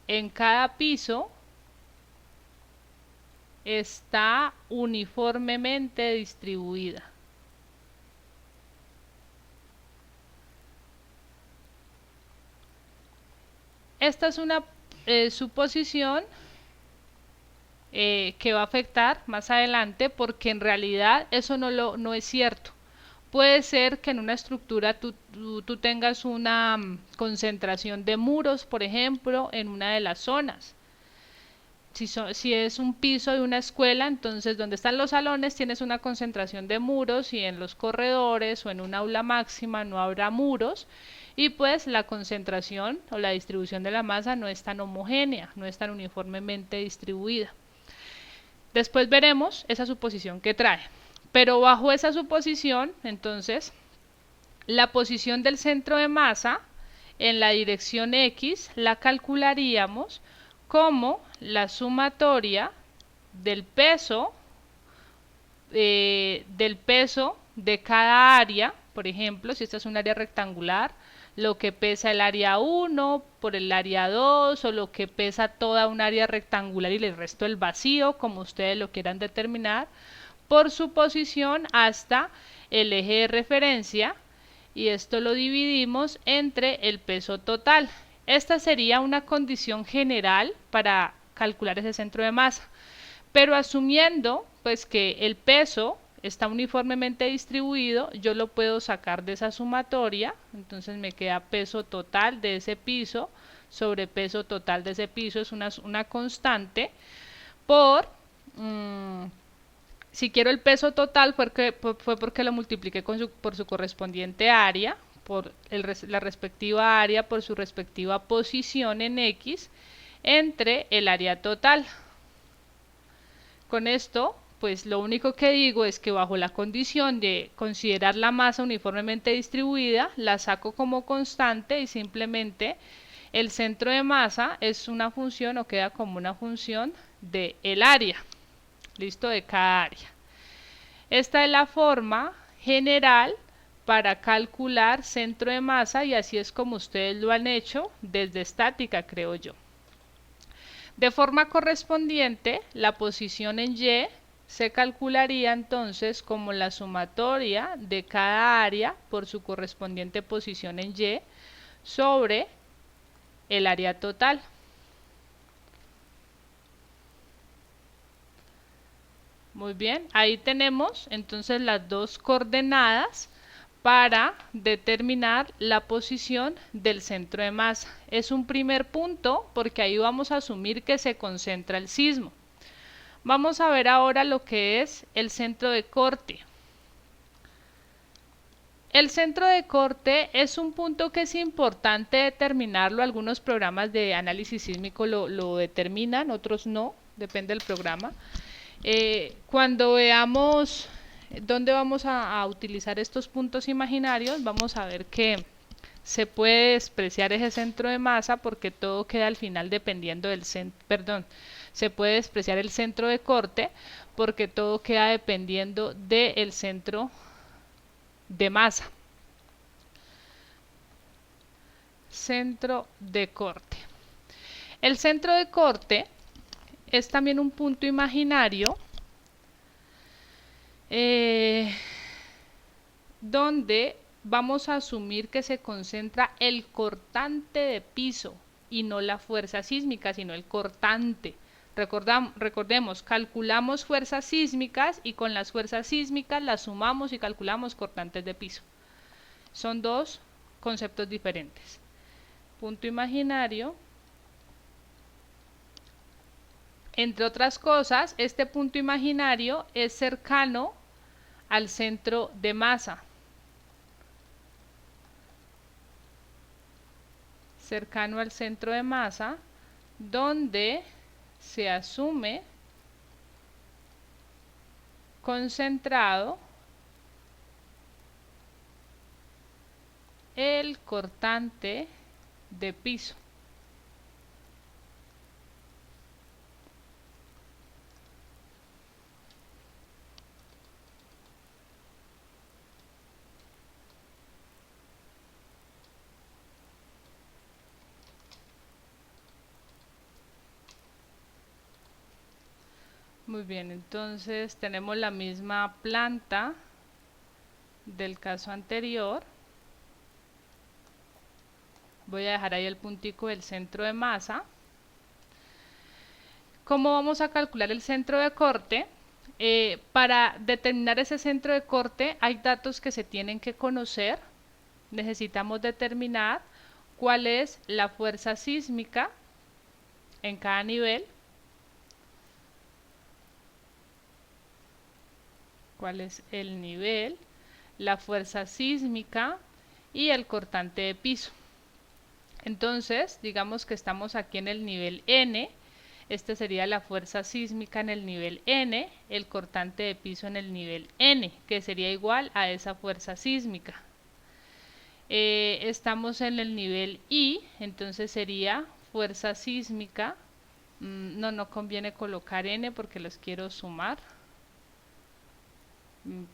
en cada piso está uniformemente distribuida. Esta es una suposición que va a afectar más adelante porque en realidad eso no es cierto. Puede ser que en una estructura tú tengas una concentración de muros, por ejemplo, en una de las zonas. Si es un piso de una escuela, entonces donde están los salones tienes una concentración de muros y en los corredores o en un aula máxima no habrá muros y pues la concentración o la distribución de la masa no es tan homogénea, no es tan uniformemente distribuida. Después veremos esa suposición que trae. Pero bajo esa suposición, entonces, la posición del centro de masa en la dirección X la calcularíamos como la sumatoria del peso de cada área. Por ejemplo, si esta es un área rectangular, lo que pesa el área 1 por el área 2 o lo que pesa toda un área rectangular y el resto el vacío, como ustedes lo quieran determinar, por su posición hasta el eje de referencia, y esto lo dividimos entre el peso total. Esta sería una condición general para calcular ese centro de masa, pero asumiendo pues que el peso está uniformemente distribuido, yo lo puedo sacar de esa sumatoria, entonces me queda peso total de ese piso sobre peso total de ese piso, es una constante, por si quiero el peso total fue porque lo multipliqué por su correspondiente área, por la respectiva área, por su respectiva posición en X, entre el área total. Con esto, pues lo único que digo es que bajo la condición de considerar la masa uniformemente distribuida, la saco como constante y simplemente el centro de masa es una función o queda como una función del área. ¿Listo? De cada área. Esta es la forma general para calcular centro de masa y así es como ustedes lo han hecho desde estática, creo yo. De forma correspondiente, la posición en Y se calcularía entonces como la sumatoria de cada área por su correspondiente posición en Y sobre el área total. Muy bien, ahí tenemos entonces las dos coordenadas para determinar la posición del centro de masa. Es un primer punto porque ahí vamos a asumir que se concentra el sismo. Vamos a ver ahora lo que es el centro de corte. El centro de corte es un punto que es importante determinarlo. Algunos programas de análisis sísmico lo determinan, otros no, depende del programa. Cuando veamos dónde vamos a utilizar estos puntos imaginarios, vamos a ver que se puede despreciar ese centro de masa porque todo queda al final dependiendo del centro, se puede despreciar el centro de corte porque todo queda dependiendo del centro de masa. Centro de corte. El centro de corte es también un punto imaginario donde vamos a asumir que se concentra el cortante de piso y no la fuerza sísmica, sino el cortante. Recordemos, calculamos fuerzas sísmicas y con las fuerzas sísmicas las sumamos y calculamos cortantes de piso. Son dos conceptos diferentes. Punto imaginario. Entre otras cosas, este punto imaginario es cercano al centro de masa. Cercano al centro de masa, donde se asume concentrado el cortante de piso. Muy bien, entonces tenemos la misma planta del caso anterior. Voy a dejar ahí el puntico del centro de masa. ¿Cómo vamos a calcular el centro de corte? Para determinar ese centro de corte hay datos que se tienen que conocer. Necesitamos determinar cuál es la fuerza sísmica en cada nivel, cuál es el nivel, la fuerza sísmica y el cortante de piso. Entonces, digamos que estamos aquí en el nivel N, esta sería la fuerza sísmica en el nivel N, el cortante de piso en el nivel N, que sería igual a esa fuerza sísmica. Estamos en el nivel I, entonces sería fuerza sísmica. No conviene colocar N porque los quiero sumar.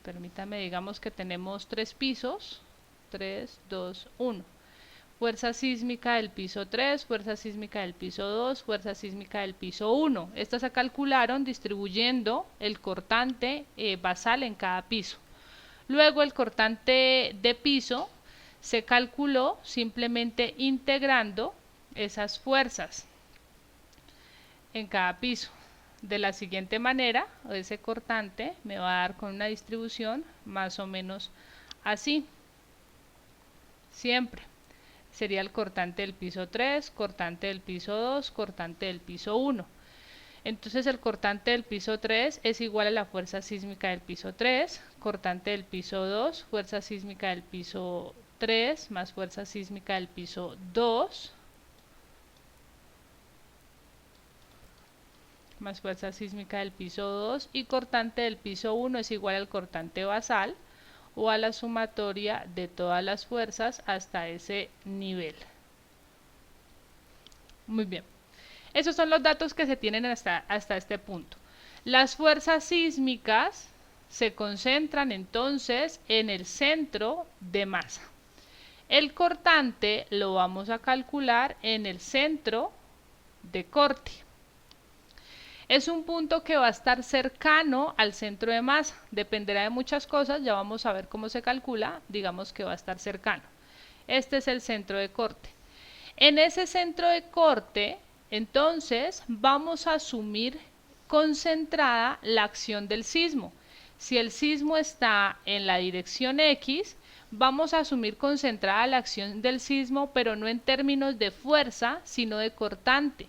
Permítame, digamos que tenemos 3 pisos. 3, 2, 1. Fuerza sísmica del piso 3, fuerza sísmica del piso 2, fuerza sísmica del piso 1. Estas se calcularon distribuyendo el cortante basal en cada piso. Luego el cortante de piso se calculó simplemente integrando esas fuerzas en cada piso. De la siguiente manera, ese cortante me va a dar con una distribución más o menos así. Siempre sería el cortante del piso 3, cortante del piso 2, cortante del piso 1. Entonces el cortante del piso 3 es igual a la fuerza sísmica del piso 3, cortante del piso 2, fuerza sísmica del piso 3 más fuerza sísmica del piso 2 más fuerza sísmica del piso 2 y cortante del piso 1 es igual al cortante basal o a la sumatoria de todas las fuerzas hasta ese nivel. Muy bien. Esos son los datos que se tienen hasta este punto. Las fuerzas sísmicas se concentran entonces en el centro de masa. El cortante lo vamos a calcular en el centro de corte. Es un punto que va a estar cercano al centro de masa. Dependerá de muchas cosas, ya vamos a ver cómo se calcula. Digamos que va a estar cercano. Este es el centro de corte. En ese centro de corte, entonces, vamos a asumir concentrada la acción del sismo. Si el sismo está en la dirección X, vamos a asumir concentrada la acción del sismo, pero no en términos de fuerza, sino de cortante.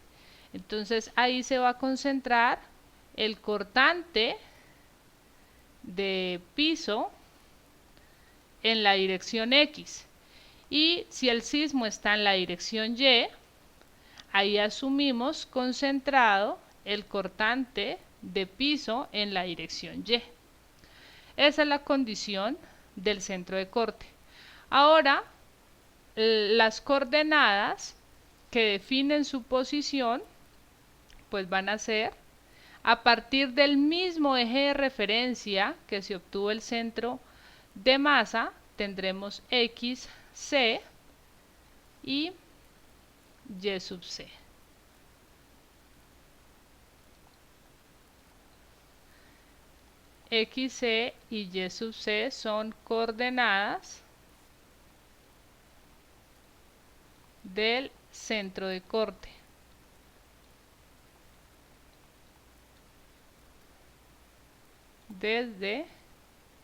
Entonces ahí se va a concentrar el cortante de piso en la dirección X. Y si el sismo está en la dirección Y, ahí asumimos concentrado el cortante de piso en la dirección Y. Esa es la condición del centro de corte. Ahora, las coordenadas que definen su posición, pues van a ser a partir del mismo eje de referencia que se obtuvo el centro de masa, tendremos X, C y Y sub C. X, C y Y sub C son coordenadas del centro de corte. Desde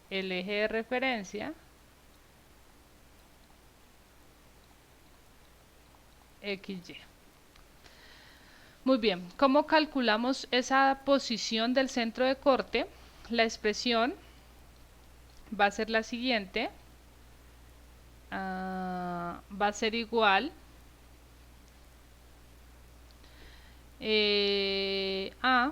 el eje de referencia XY. Muy bien, ¿cómo calculamos esa posición del centro de corte? La expresión va a ser la siguiente. Va a ser igual a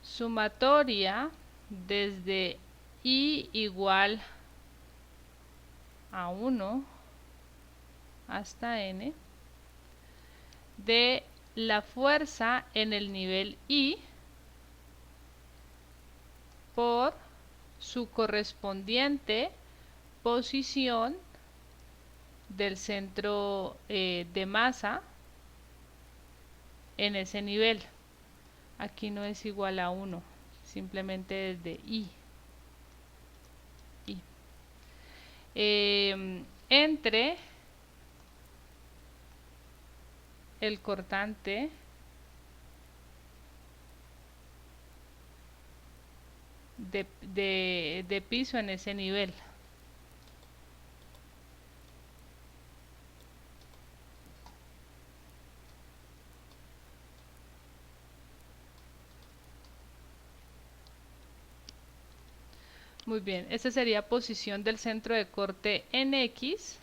sumatoria desde I igual a 1 hasta N de la fuerza en el nivel I por su correspondiente posición del centro de masa en ese nivel. Aquí no es igual a 1, simplemente desde I. Entre el cortante de piso en ese nivel. Muy bien, esta sería posición del centro de corte en X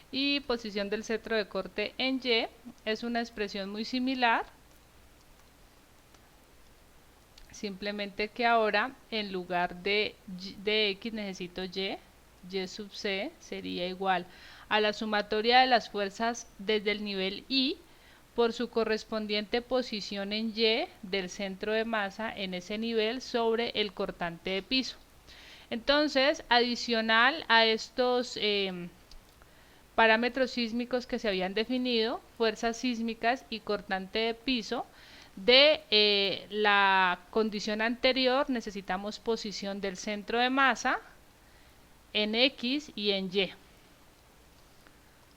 y posición del centro de corte en Y. Es una expresión muy similar, simplemente que ahora en lugar de X necesito Y sub C sería igual a la sumatoria de las fuerzas desde el nivel I por su correspondiente posición en Y del centro de masa en ese nivel sobre el cortante de piso. Entonces, adicional a estos parámetros sísmicos que se habían definido, fuerzas sísmicas y cortante de piso, de la condición anterior necesitamos posición del centro de masa en X y en Y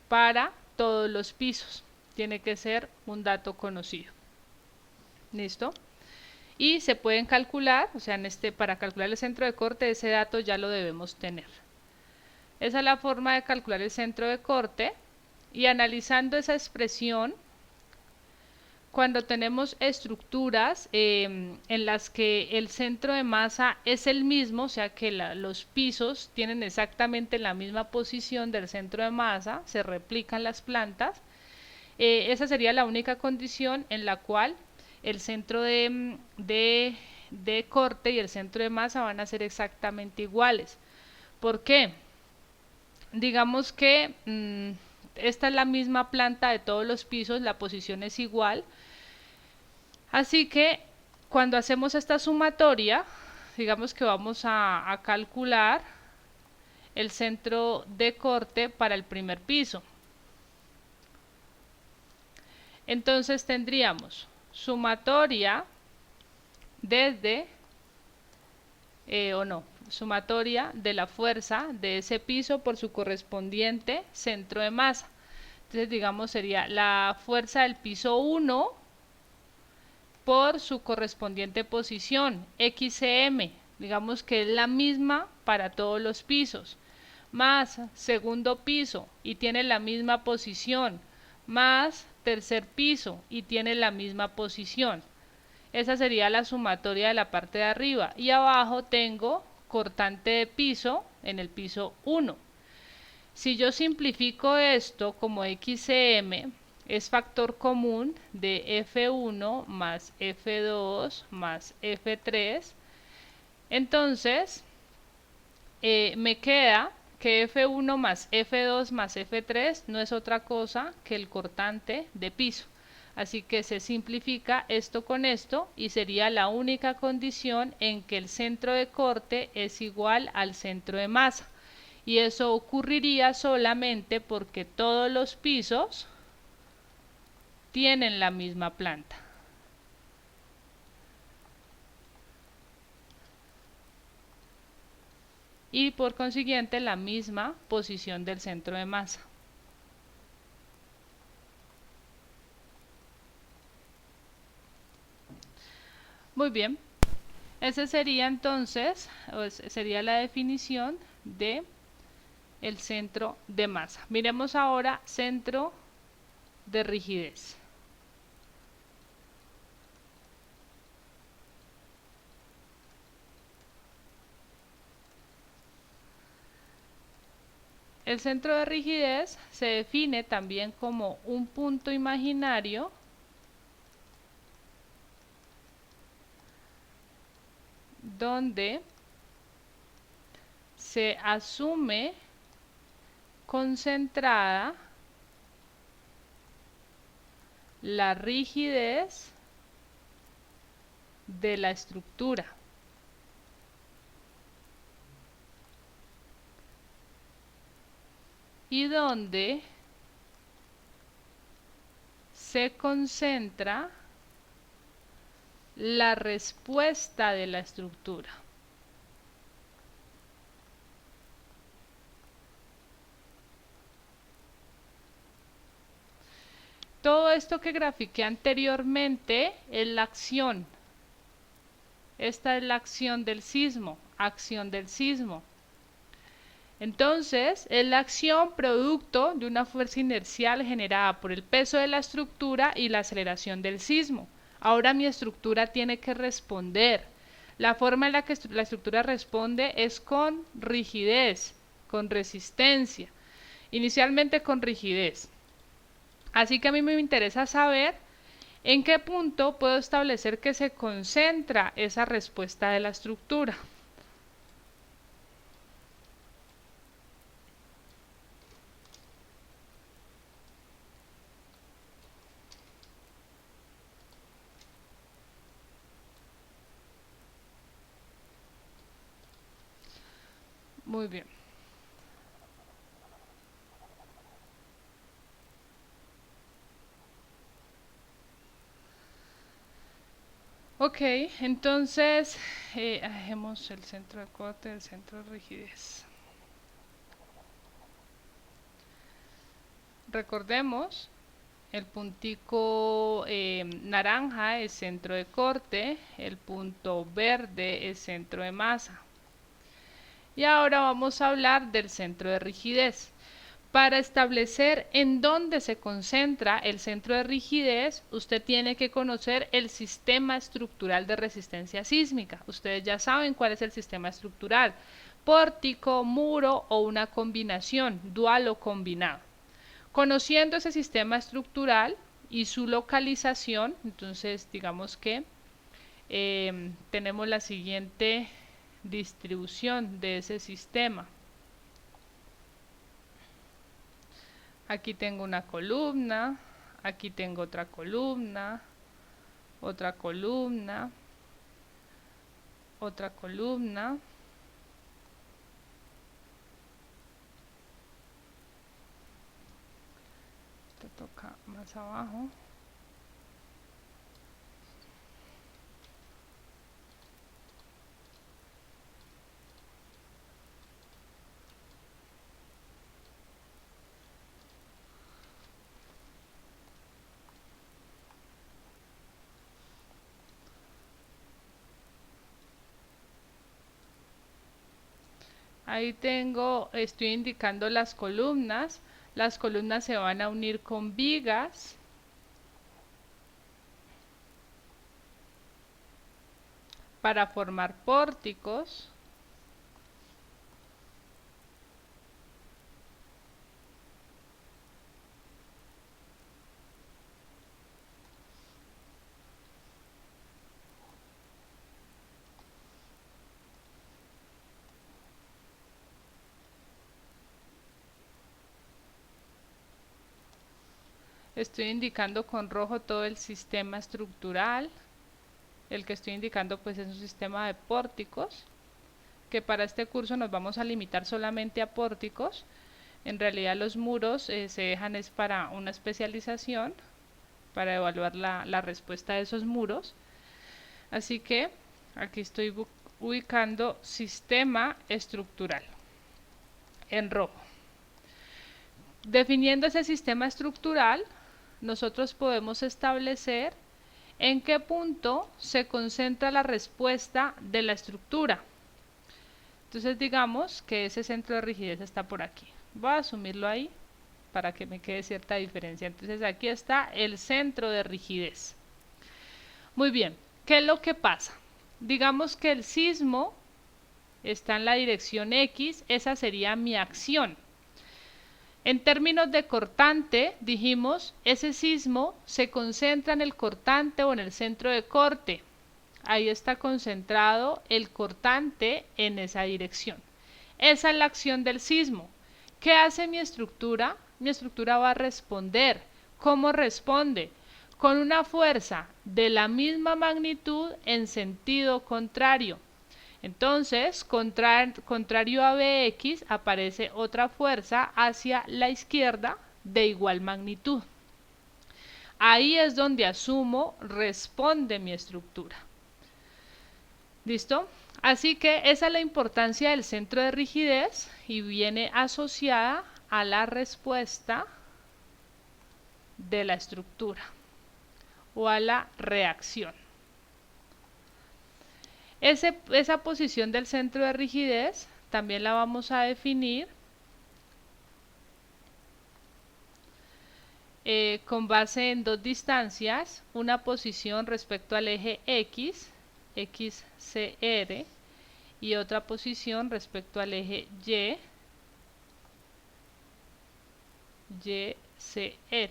para todos los pisos. Tiene que ser un dato conocido. ¿Listo? Y se pueden calcular, o sea, para calcular el centro de corte, ese dato ya lo debemos tener. Esa es la forma de calcular el centro de corte. Y analizando esa expresión, cuando tenemos estructuras en las que el centro de masa es el mismo, o sea que los pisos tienen exactamente la misma posición del centro de masa, se replican las plantas, esa sería la única condición en la cual el centro de corte y el centro de masa van a ser exactamente iguales. ¿Por qué? Digamos que esta es la misma planta de todos los pisos, la posición es igual. Así que cuando hacemos esta sumatoria, digamos que vamos a calcular el centro de corte para el primer piso. Entonces tendríamos sumatoria desde, sumatoria de la fuerza de ese piso por su correspondiente centro de masa. Entonces digamos sería la fuerza del piso 1 por su correspondiente posición, XCM, digamos que es la misma para todos los pisos, más segundo piso y tiene la misma posición, más tercer piso y tiene la misma posición. Esa sería la sumatoria de la parte de arriba. Y abajo tengo cortante de piso en el piso 1. Si yo simplifico esto como XCM, es factor común de F1 más F2 más F3. Entonces, me queda que F1 más F2 más F3 no es otra cosa que el cortante de piso. Así que se simplifica esto con esto y sería la única condición en que el centro de corte es igual al centro de masa. Y eso ocurriría solamente porque todos los pisos tienen la misma planta. Y por consiguiente la misma posición del centro de masa. Muy bien, esa sería entonces, sería la definición de el centro de masa. Miremos ahora centro de rigidez. El centro de rigidez se define también como un punto imaginario donde se asume concentrada la rigidez de la estructura. Y donde se concentra la respuesta de la estructura. Todo esto que grafiqué anteriormente es la acción. Esta es la acción del sismo, acción del sismo. Entonces, es la acción producto de una fuerza inercial generada por el peso de la estructura y la aceleración del sismo. Ahora mi estructura tiene que responder. La forma en la que la estructura responde es con rigidez, con resistencia. Inicialmente con rigidez. Así que a mí me interesa saber en qué punto puedo establecer que se concentra esa respuesta de la estructura. Muy bien. Ok, entonces dejemos el centro de corte, el centro de rigidez. Recordemos, el puntico naranja es centro de corte, el punto verde es centro de masa. Y ahora vamos a hablar del centro de rigidez. Para establecer en dónde se concentra el centro de rigidez, usted tiene que conocer el sistema estructural de resistencia sísmica. Ustedes ya saben cuál es el sistema estructural: pórtico, muro o una combinación, dual o combinado. Conociendo ese sistema estructural y su localización, entonces digamos que tenemos la siguiente distribución de ese sistema. Aquí tengo una columna, aquí tengo otra columna, otra columna, otra columna. Esto toca más abajo. Ahí tengo, estoy indicando las columnas. Las columnas se van a unir con vigas para formar pórticos. Estoy indicando con rojo todo el sistema estructural. El que estoy indicando pues es un sistema de pórticos, que para este curso nos vamos a limitar solamente a pórticos. En realidad los muros se dejan es para una especialización, para evaluar la respuesta de esos muros. Así que aquí estoy ubicando sistema estructural en rojo. Definiendo ese sistema estructural, nosotros podemos establecer en qué punto se concentra la respuesta de la estructura. Entonces digamos que ese centro de rigidez está por aquí. Voy a asumirlo ahí para que me quede cierta diferencia. Entonces aquí está el centro de rigidez. Muy bien, ¿qué es lo que pasa? Digamos que el sismo está en la dirección X, esa sería mi acción. En términos de cortante, dijimos, ese sismo se concentra en el cortante o en el centro de corte. Ahí está concentrado el cortante en esa dirección. Esa es la acción del sismo. ¿Qué hace mi estructura? Mi estructura va a responder. ¿Cómo responde? Con una fuerza de la misma magnitud en sentido contrario. Entonces, contrario a Bx, aparece otra fuerza hacia la izquierda de igual magnitud. Ahí es donde asumo responde mi estructura. ¿Listo? Así que esa es la importancia del centro de rigidez y viene asociada a la respuesta de la estructura o a la reacción. Esa posición del centro de rigidez también la vamos a definir con base en dos distancias, una posición respecto al eje X, XCR, y otra posición respecto al eje Y, YCR.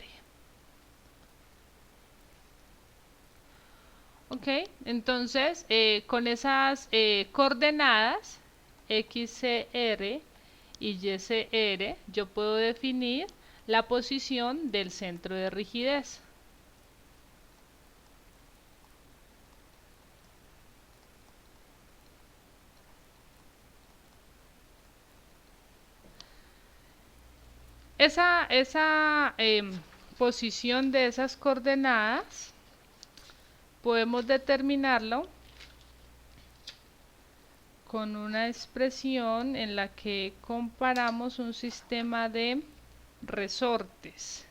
Ok, entonces con esas coordenadas XCR y YCR yo puedo definir la posición del centro de rigidez. Esa posición de esas coordenadas podemos determinarlo con una expresión en la que comparamos un sistema de resortes.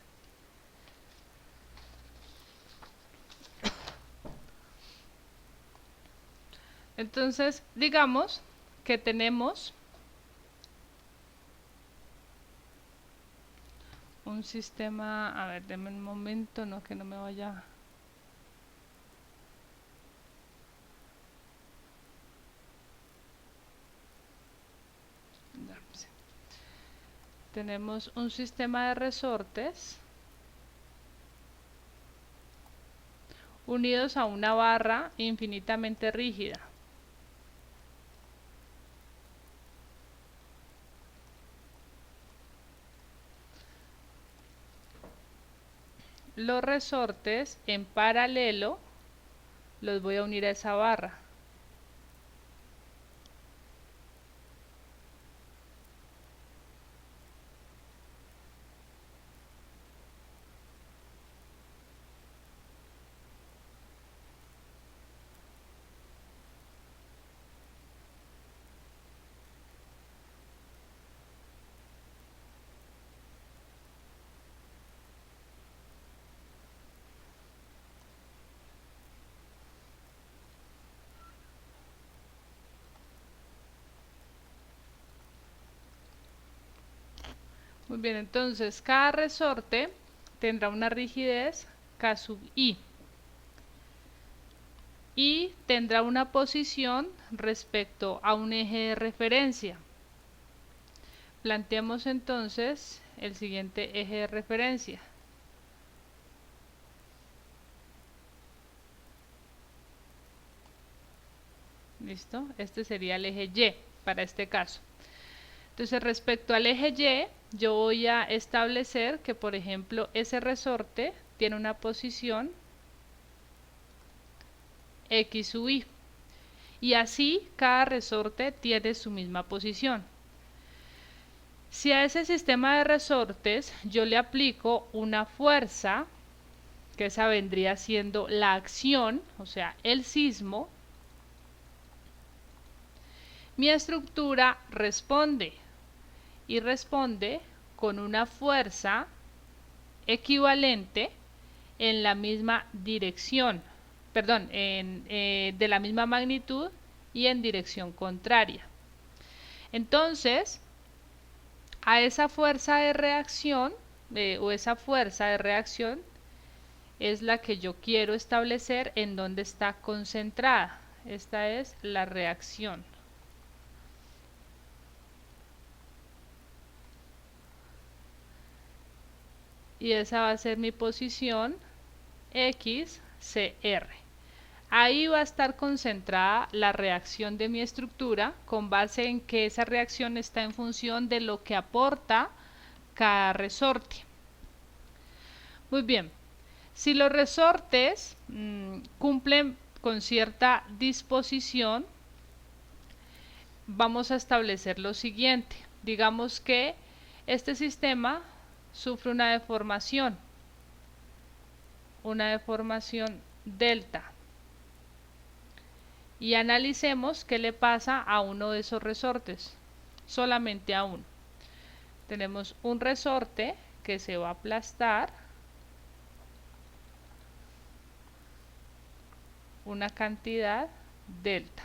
Entonces, digamos que tenemos un sistema, a ver, denme un momento, no que no me vaya. Tenemos un sistema de resortes unidos a una barra infinitamente rígida. Los resortes en paralelo los voy a unir a esa barra. Muy bien, entonces cada resorte tendrá una rigidez K sub I y tendrá una posición respecto a un eje de referencia. Planteemos entonces el siguiente eje de referencia. ¿Listo? Este sería el eje Y para este caso. Entonces, respecto al eje Y, yo voy a establecer que, por ejemplo, ese resorte tiene una posición X sub I. Y así cada resorte tiene su misma posición. Si a ese sistema de resortes yo le aplico una fuerza, que esa vendría siendo la acción, o sea, el sismo, mi estructura responde y responde con una fuerza equivalente en la misma dirección, perdón, de la misma magnitud y en dirección contraria. Entonces, a esa fuerza de reacción o esa fuerza de reacción es la que yo quiero establecer en donde está concentrada. Esta es la reacción. Y esa va a ser mi posición XCR. Ahí va a estar concentrada la reacción de mi estructura con base en que esa reacción está en función de lo que aporta cada resorte. Muy bien, si los resortes cumplen con cierta disposición, vamos a establecer lo siguiente. Digamos que este sistema sufre una deformación delta. Y analicemos qué le pasa a uno de esos resortes, solamente a uno. Tenemos un resorte que se va a aplastar, una cantidad delta.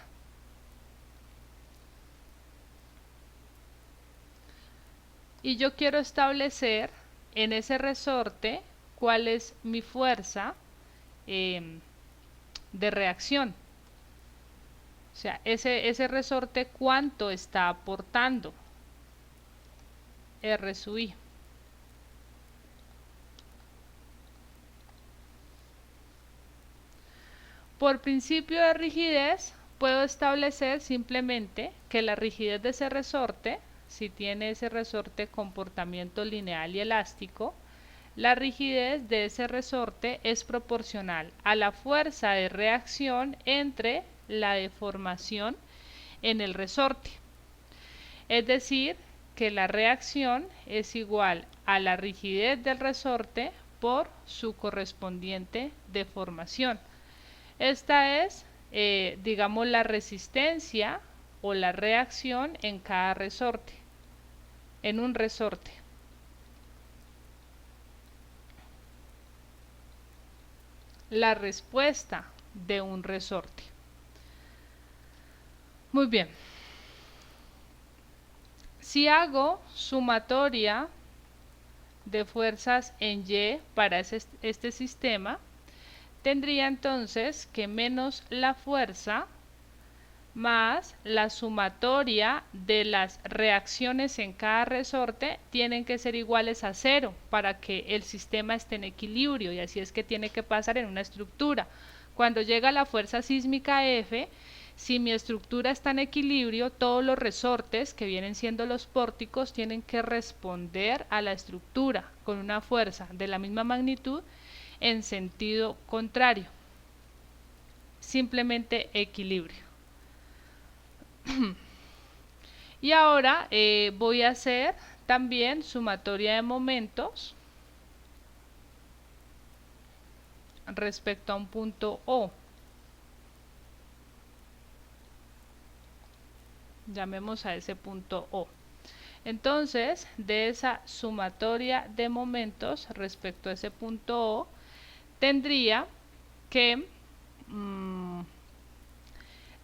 y yo quiero establecer en ese resorte cuál es mi fuerza eh, de reacción. O sea, ese resorte cuánto está aportando R sub I. Por principio de rigidez, puedo establecer simplemente que la rigidez de ese resorte, si tiene ese resorte comportamiento lineal y elástico, la rigidez de ese resorte es proporcional a la fuerza de reacción entre la deformación en el resorte. Es decir, que la reacción es igual a la rigidez del resorte por su correspondiente deformación. Esta es, digamos, la resistencia o la reacción en cada resorte, en un resorte. La respuesta de un resorte. Muy bien. Si hago sumatoria de fuerzas en Y para este sistema, tendría entonces que menos la fuerza más la sumatoria de las reacciones en cada resorte tienen que ser iguales a 0 para que el sistema esté en equilibrio, y así es que tiene que pasar en una estructura. Cuando llega la fuerza sísmica F, si mi estructura está en equilibrio, todos los resortes, que vienen siendo los pórticos, tienen que responder a la estructura con una fuerza de la misma magnitud en sentido contrario. Simplemente equilibrio. Y ahora voy a hacer también sumatoria de momentos respecto a un punto O. Llamemos a ese punto O. Entonces, de esa sumatoria de momentos respecto a ese punto O, tendría que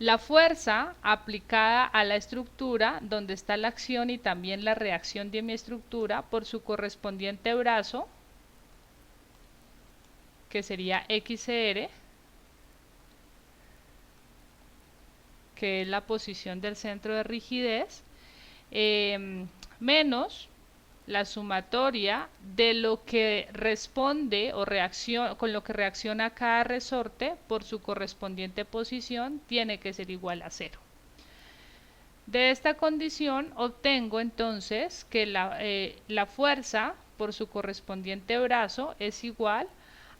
la fuerza aplicada a la estructura, donde está la acción y también la reacción de mi estructura, por su correspondiente brazo, que sería XR, que es la posición del centro de rigidez, menos la sumatoria de lo que responde o reacciona, con lo que reacciona cada resorte por su correspondiente posición, tiene que ser igual a 0. De esta condición obtengo entonces que la fuerza por su correspondiente brazo es igual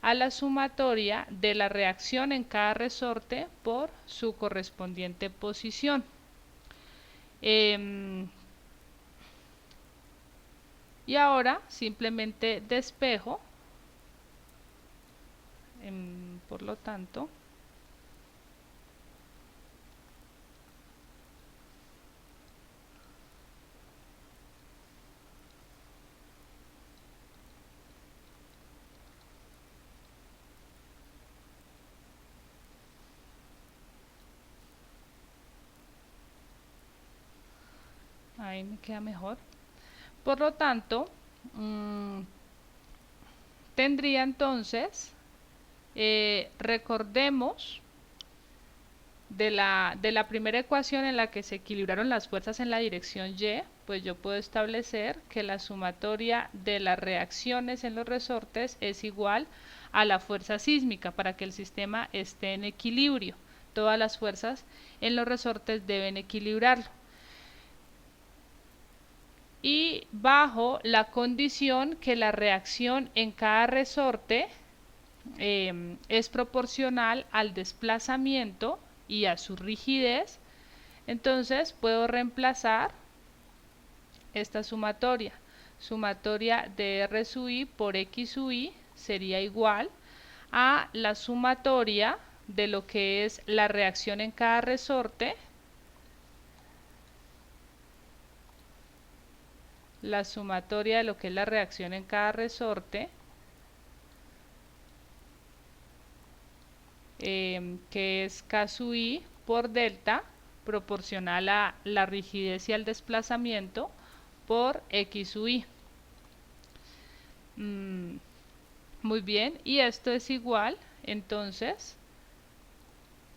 a la sumatoria de la reacción en cada resorte por su correspondiente posición. Y ahora simplemente despejo, por lo tanto, ahí me queda mejor. Por lo tanto, tendría entonces, recordemos de la primera ecuación en la que se equilibraron las fuerzas en la dirección Y, pues yo puedo establecer que la sumatoria de las reacciones en los resortes es igual a la fuerza sísmica para que el sistema esté en equilibrio. Todas las fuerzas en los resortes deben equilibrarlo. Y bajo la condición que la reacción en cada resorte es proporcional al desplazamiento y a su rigidez, entonces puedo reemplazar esta sumatoria. Sumatoria de R sub I por X sub I sería igual a la sumatoria de lo que es la reacción en cada resorte, la sumatoria de lo que es la reacción en cada resorte, que es K sub I por delta, proporcional a la rigidez y al desplazamiento, por X sub Y. Muy bien, y esto es igual entonces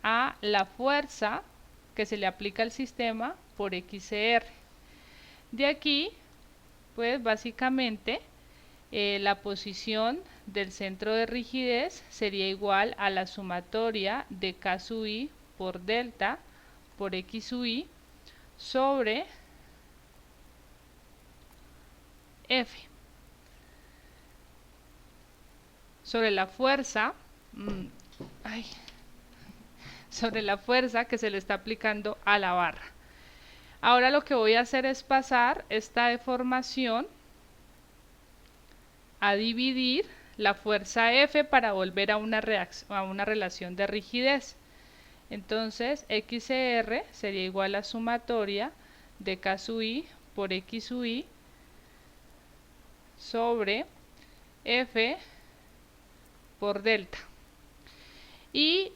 a la fuerza que se le aplica al sistema por XCR. De aquí, pues básicamente la posición del centro de rigidez sería igual a la sumatoria de K sub I por delta por X sub I sobre F. Sobre la fuerza, sobre la fuerza que se le está aplicando a la barra. Ahora lo que voy a hacer es pasar esta deformación a dividir la fuerza F para volver a una relación de rigidez. Entonces XR sería igual a sumatoria de K sub I por X sub I sobre F por delta. Y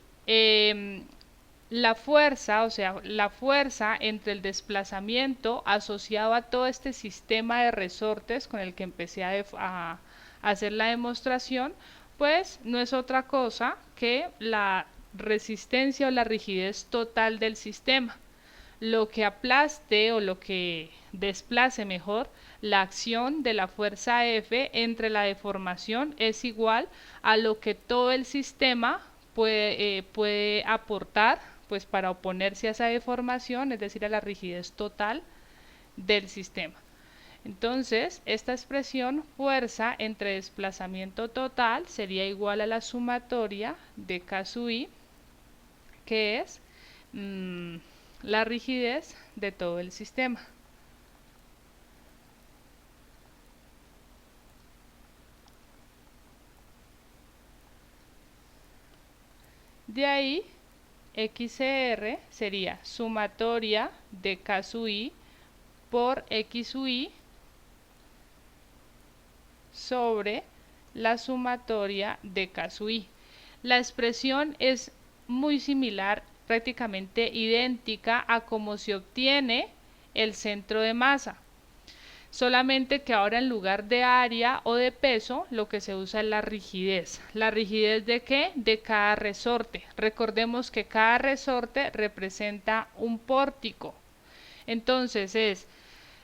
la fuerza, o sea, la fuerza entre el desplazamiento asociado a todo este sistema de resortes con el que empecé a hacer la demostración, pues no es otra cosa que la resistencia o la rigidez total del sistema. Lo que aplaste o lo que desplace mejor la acción de la fuerza F entre la deformación es igual a lo que todo el sistema puede aportar pues para oponerse a esa deformación, es decir, a la rigidez total del sistema. Entonces, esta expresión fuerza entre desplazamiento total sería igual a la sumatoria de K sub I, que es la rigidez de todo el sistema. De ahí, XCR sería sumatoria de K sub I por X sub I sobre la sumatoria de K sub I. La expresión es muy similar, prácticamente idéntica a cómo se obtiene el centro de masa. Solamente que ahora en lugar de área o de peso, lo que se usa es la rigidez. ¿La rigidez de qué? De cada resorte. Recordemos que cada resorte representa un pórtico. Entonces es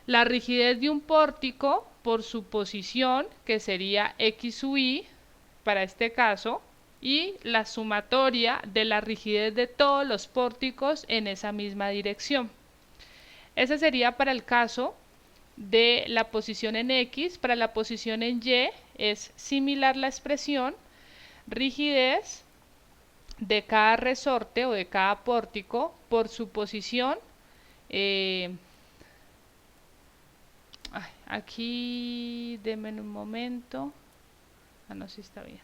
la rigidez de un pórtico por su posición, que sería X sub I para este caso, y la sumatoria de la rigidez de todos los pórticos en esa misma dirección. Ese sería para el caso de la posición en X. Para la posición en Y es similar la expresión, rigidez de cada resorte o de cada pórtico por su posición. Aquí denme un momento. No, sí está bien.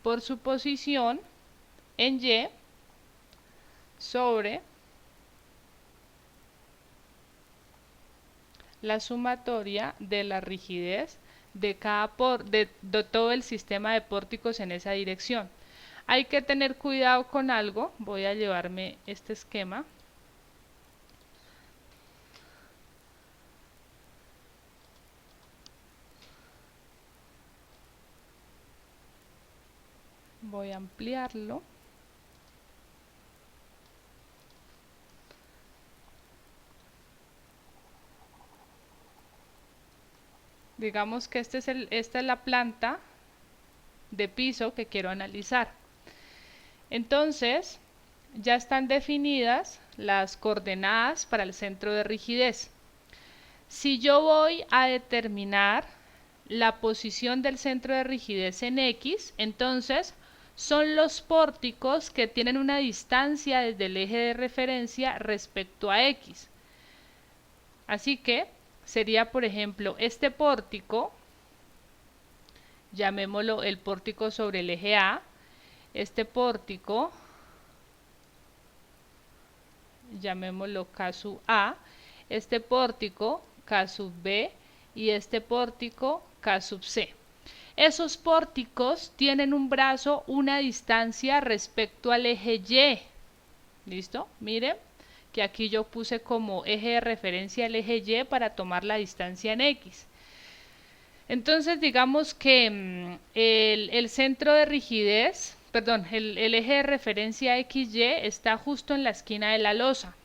Por su posición en Y sobre la sumatoria de la rigidez de todo el sistema de pórticos en esa dirección. Hay que tener cuidado con algo. Voy a llevarme este esquema. Voy a ampliarlo. Digamos que esta es la planta de piso que quiero analizar. Entonces, ya están definidas las coordenadas para el centro de rigidez. Si yo voy a determinar la posición del centro de rigidez en X, entonces son los pórticos que tienen una distancia desde el eje de referencia respecto a X. Así que sería, por ejemplo, este pórtico, llamémoslo el pórtico sobre el eje A, este pórtico, llamémoslo K sub A, este pórtico K sub B y este pórtico K sub C. Esos pórticos tienen un brazo, una distancia respecto al eje Y. ¿Listo? Miren que aquí yo puse como eje de referencia el eje Y para tomar la distancia en X. Entonces digamos que el centro de rigidez, perdón, el eje de referencia XY está justo en la esquina de la losa.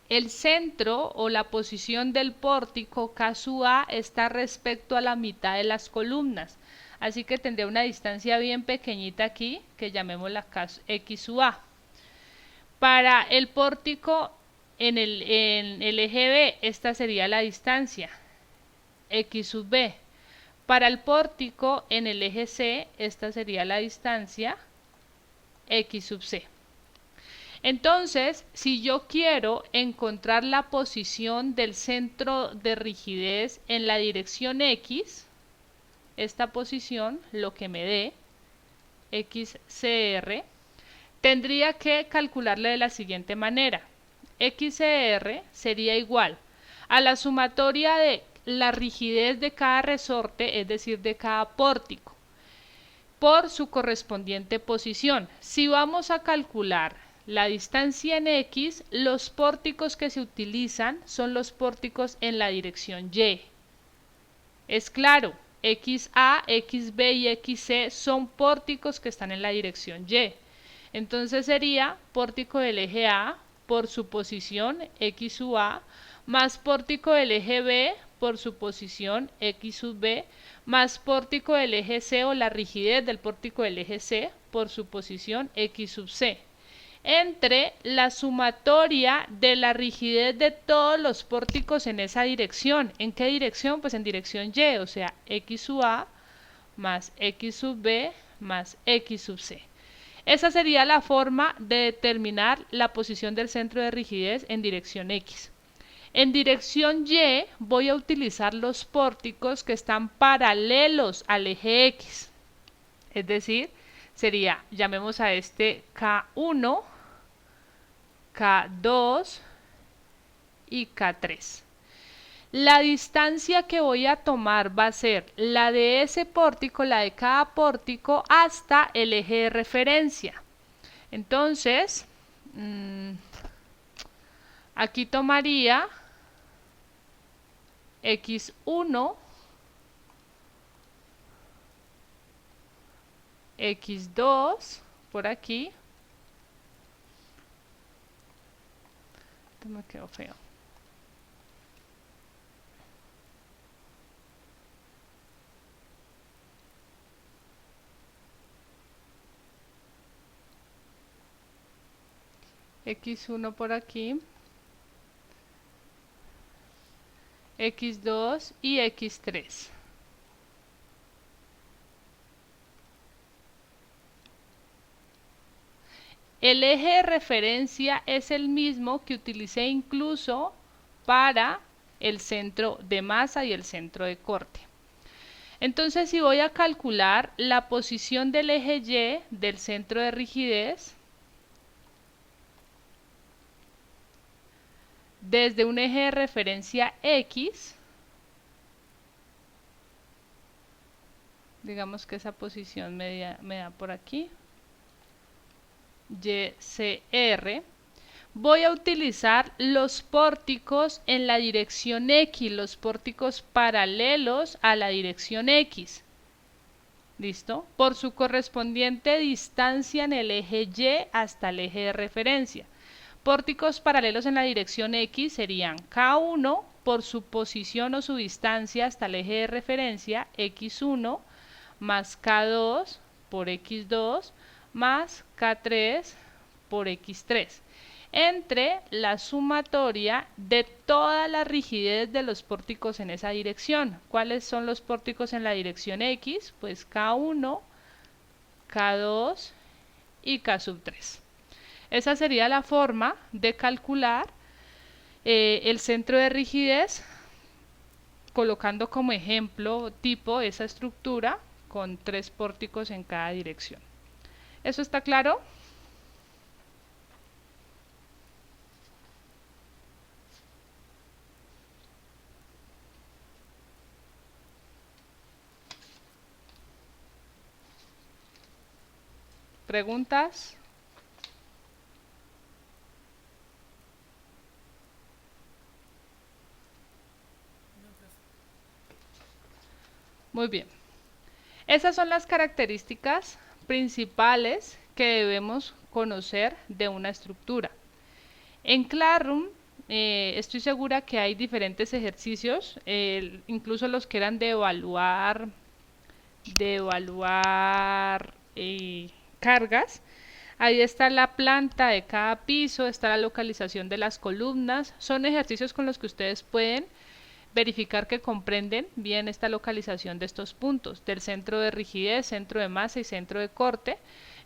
El centro o la posición del pórtico K sub A está respecto a la mitad de las columnas. Así que tendré una distancia bien pequeñita aquí, que llamémosla X sub A. Para el pórtico en el eje B, esta sería la distancia, X sub B. Para el pórtico en el eje C, esta sería la distancia, X sub C. Entonces, si yo quiero encontrar la posición del centro de rigidez en la dirección X, esta posición, lo que me dé, XCR, tendría que calcularle de la siguiente manera. XCR sería igual a la sumatoria de la rigidez de cada resorte, es decir, de cada pórtico, por su correspondiente posición. Si vamos a calcular la distancia en X, los pórticos que se utilizan son los pórticos en la dirección Y. Es claro, XA, XB y XC son pórticos que están en la dirección Y. Entonces sería pórtico del eje A por su posición X sub A, más pórtico del eje B por su posición X sub B, más pórtico del eje C o la rigidez del pórtico del eje C por su posición X sub C, entre la sumatoria de la rigidez de todos los pórticos en esa dirección. ¿En qué dirección? Pues en dirección Y, o sea, X sub A más X sub B más X sub C. Esa sería la forma de determinar la posición del centro de rigidez en dirección X. En dirección Y voy a utilizar los pórticos que están paralelos al eje X. Es decir, sería, llamemos a este K1, K2 y K3. La distancia que voy a tomar va a ser la de ese pórtico, la de cada pórtico, hasta el eje de referencia. Entonces, aquí tomaría X1, X2, por aquí. Esto me quedó feo. X1 por aquí, X2 y X3. El eje de referencia es el mismo que utilicé incluso para el centro de masa y el centro de corte. Entonces, si voy a calcular la posición del eje Y del centro de rigidez, desde un eje de referencia X, digamos que esa posición me da por aquí, YCR, voy a utilizar los pórticos en la dirección X, los pórticos paralelos a la dirección X. ¿Listo? Por su correspondiente distancia en el eje Y hasta el eje de referencia. Pórticos paralelos en la dirección X serían K1 por su posición o su distancia hasta el eje de referencia, X1, más K2 por X2, más K3 por X3, entre la sumatoria de toda la rigidez de los pórticos en esa dirección. ¿Cuáles son los pórticos en la dirección X? Pues K1, K2 y K sub 3. Esa sería la forma de calcular el centro de rigidez, colocando como ejemplo tipo esa estructura con 3 pórticos en cada dirección. ¿Eso está claro? ¿Preguntas? Muy bien. Esas son las características principales que debemos conocer de una estructura. En Classroom estoy segura que hay diferentes ejercicios, incluso los que eran de evaluar cargas. Ahí está la planta de cada piso, está la localización de las columnas. Son ejercicios con los que ustedes pueden verificar que comprenden bien esta localización de estos puntos, del centro de rigidez, centro de masa y centro de corte.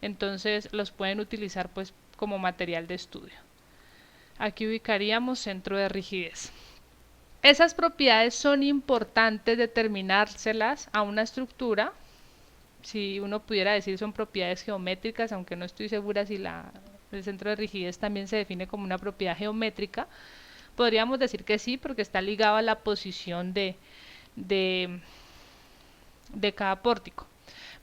Entonces los pueden utilizar pues como material de estudio. Aquí ubicaríamos centro de rigidez. Esas propiedades son importantes determinárselas a una estructura. Si uno pudiera decir son propiedades geométricas, aunque no estoy segura si el centro de rigidez también se define como una propiedad geométrica, podríamos decir que sí, porque está ligado a la posición de cada pórtico.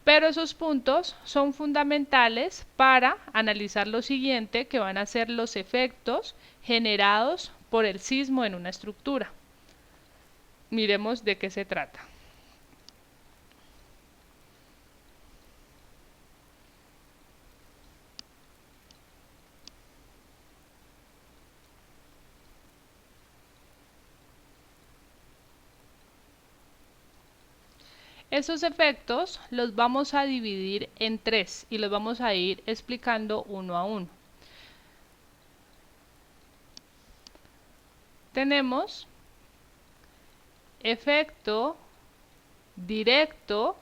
Pero esos puntos son fundamentales para analizar lo siguiente, que van a ser los efectos generados por el sismo en una estructura. Miremos de qué se trata. Esos efectos los vamos a dividir en tres y los vamos a ir explicando uno a uno. Tenemos efecto directo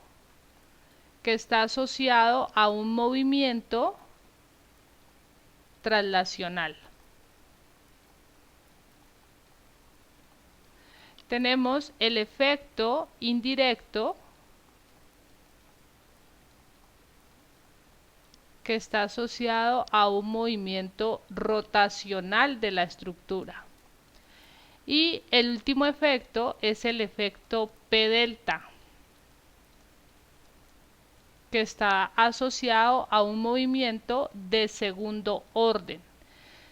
que está asociado a un movimiento traslacional. Tenemos el efecto indirecto que está asociado a un movimiento rotacional de la estructura. Y el último efecto es el efecto P delta, que está asociado a un movimiento de segundo orden.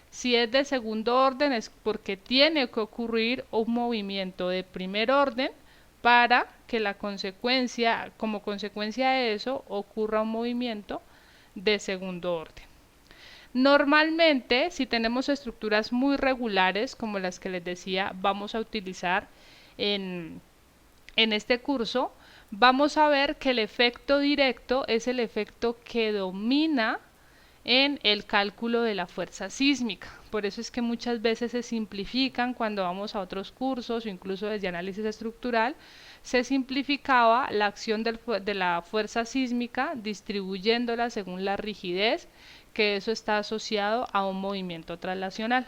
Si es de segundo orden es porque tiene que ocurrir un movimiento de primer orden para que como consecuencia de eso ocurra un movimiento de segundo orden. Normalmente, si tenemos estructuras muy regulares, como las que les decía, vamos a utilizar en este curso, vamos a ver que el efecto directo es el efecto que domina en el cálculo de la fuerza sísmica. Por eso es que muchas veces se simplifican cuando vamos a otros cursos o incluso desde análisis estructural, se simplificaba la acción de la fuerza sísmica distribuyéndola según la rigidez, que eso está asociado a un movimiento traslacional.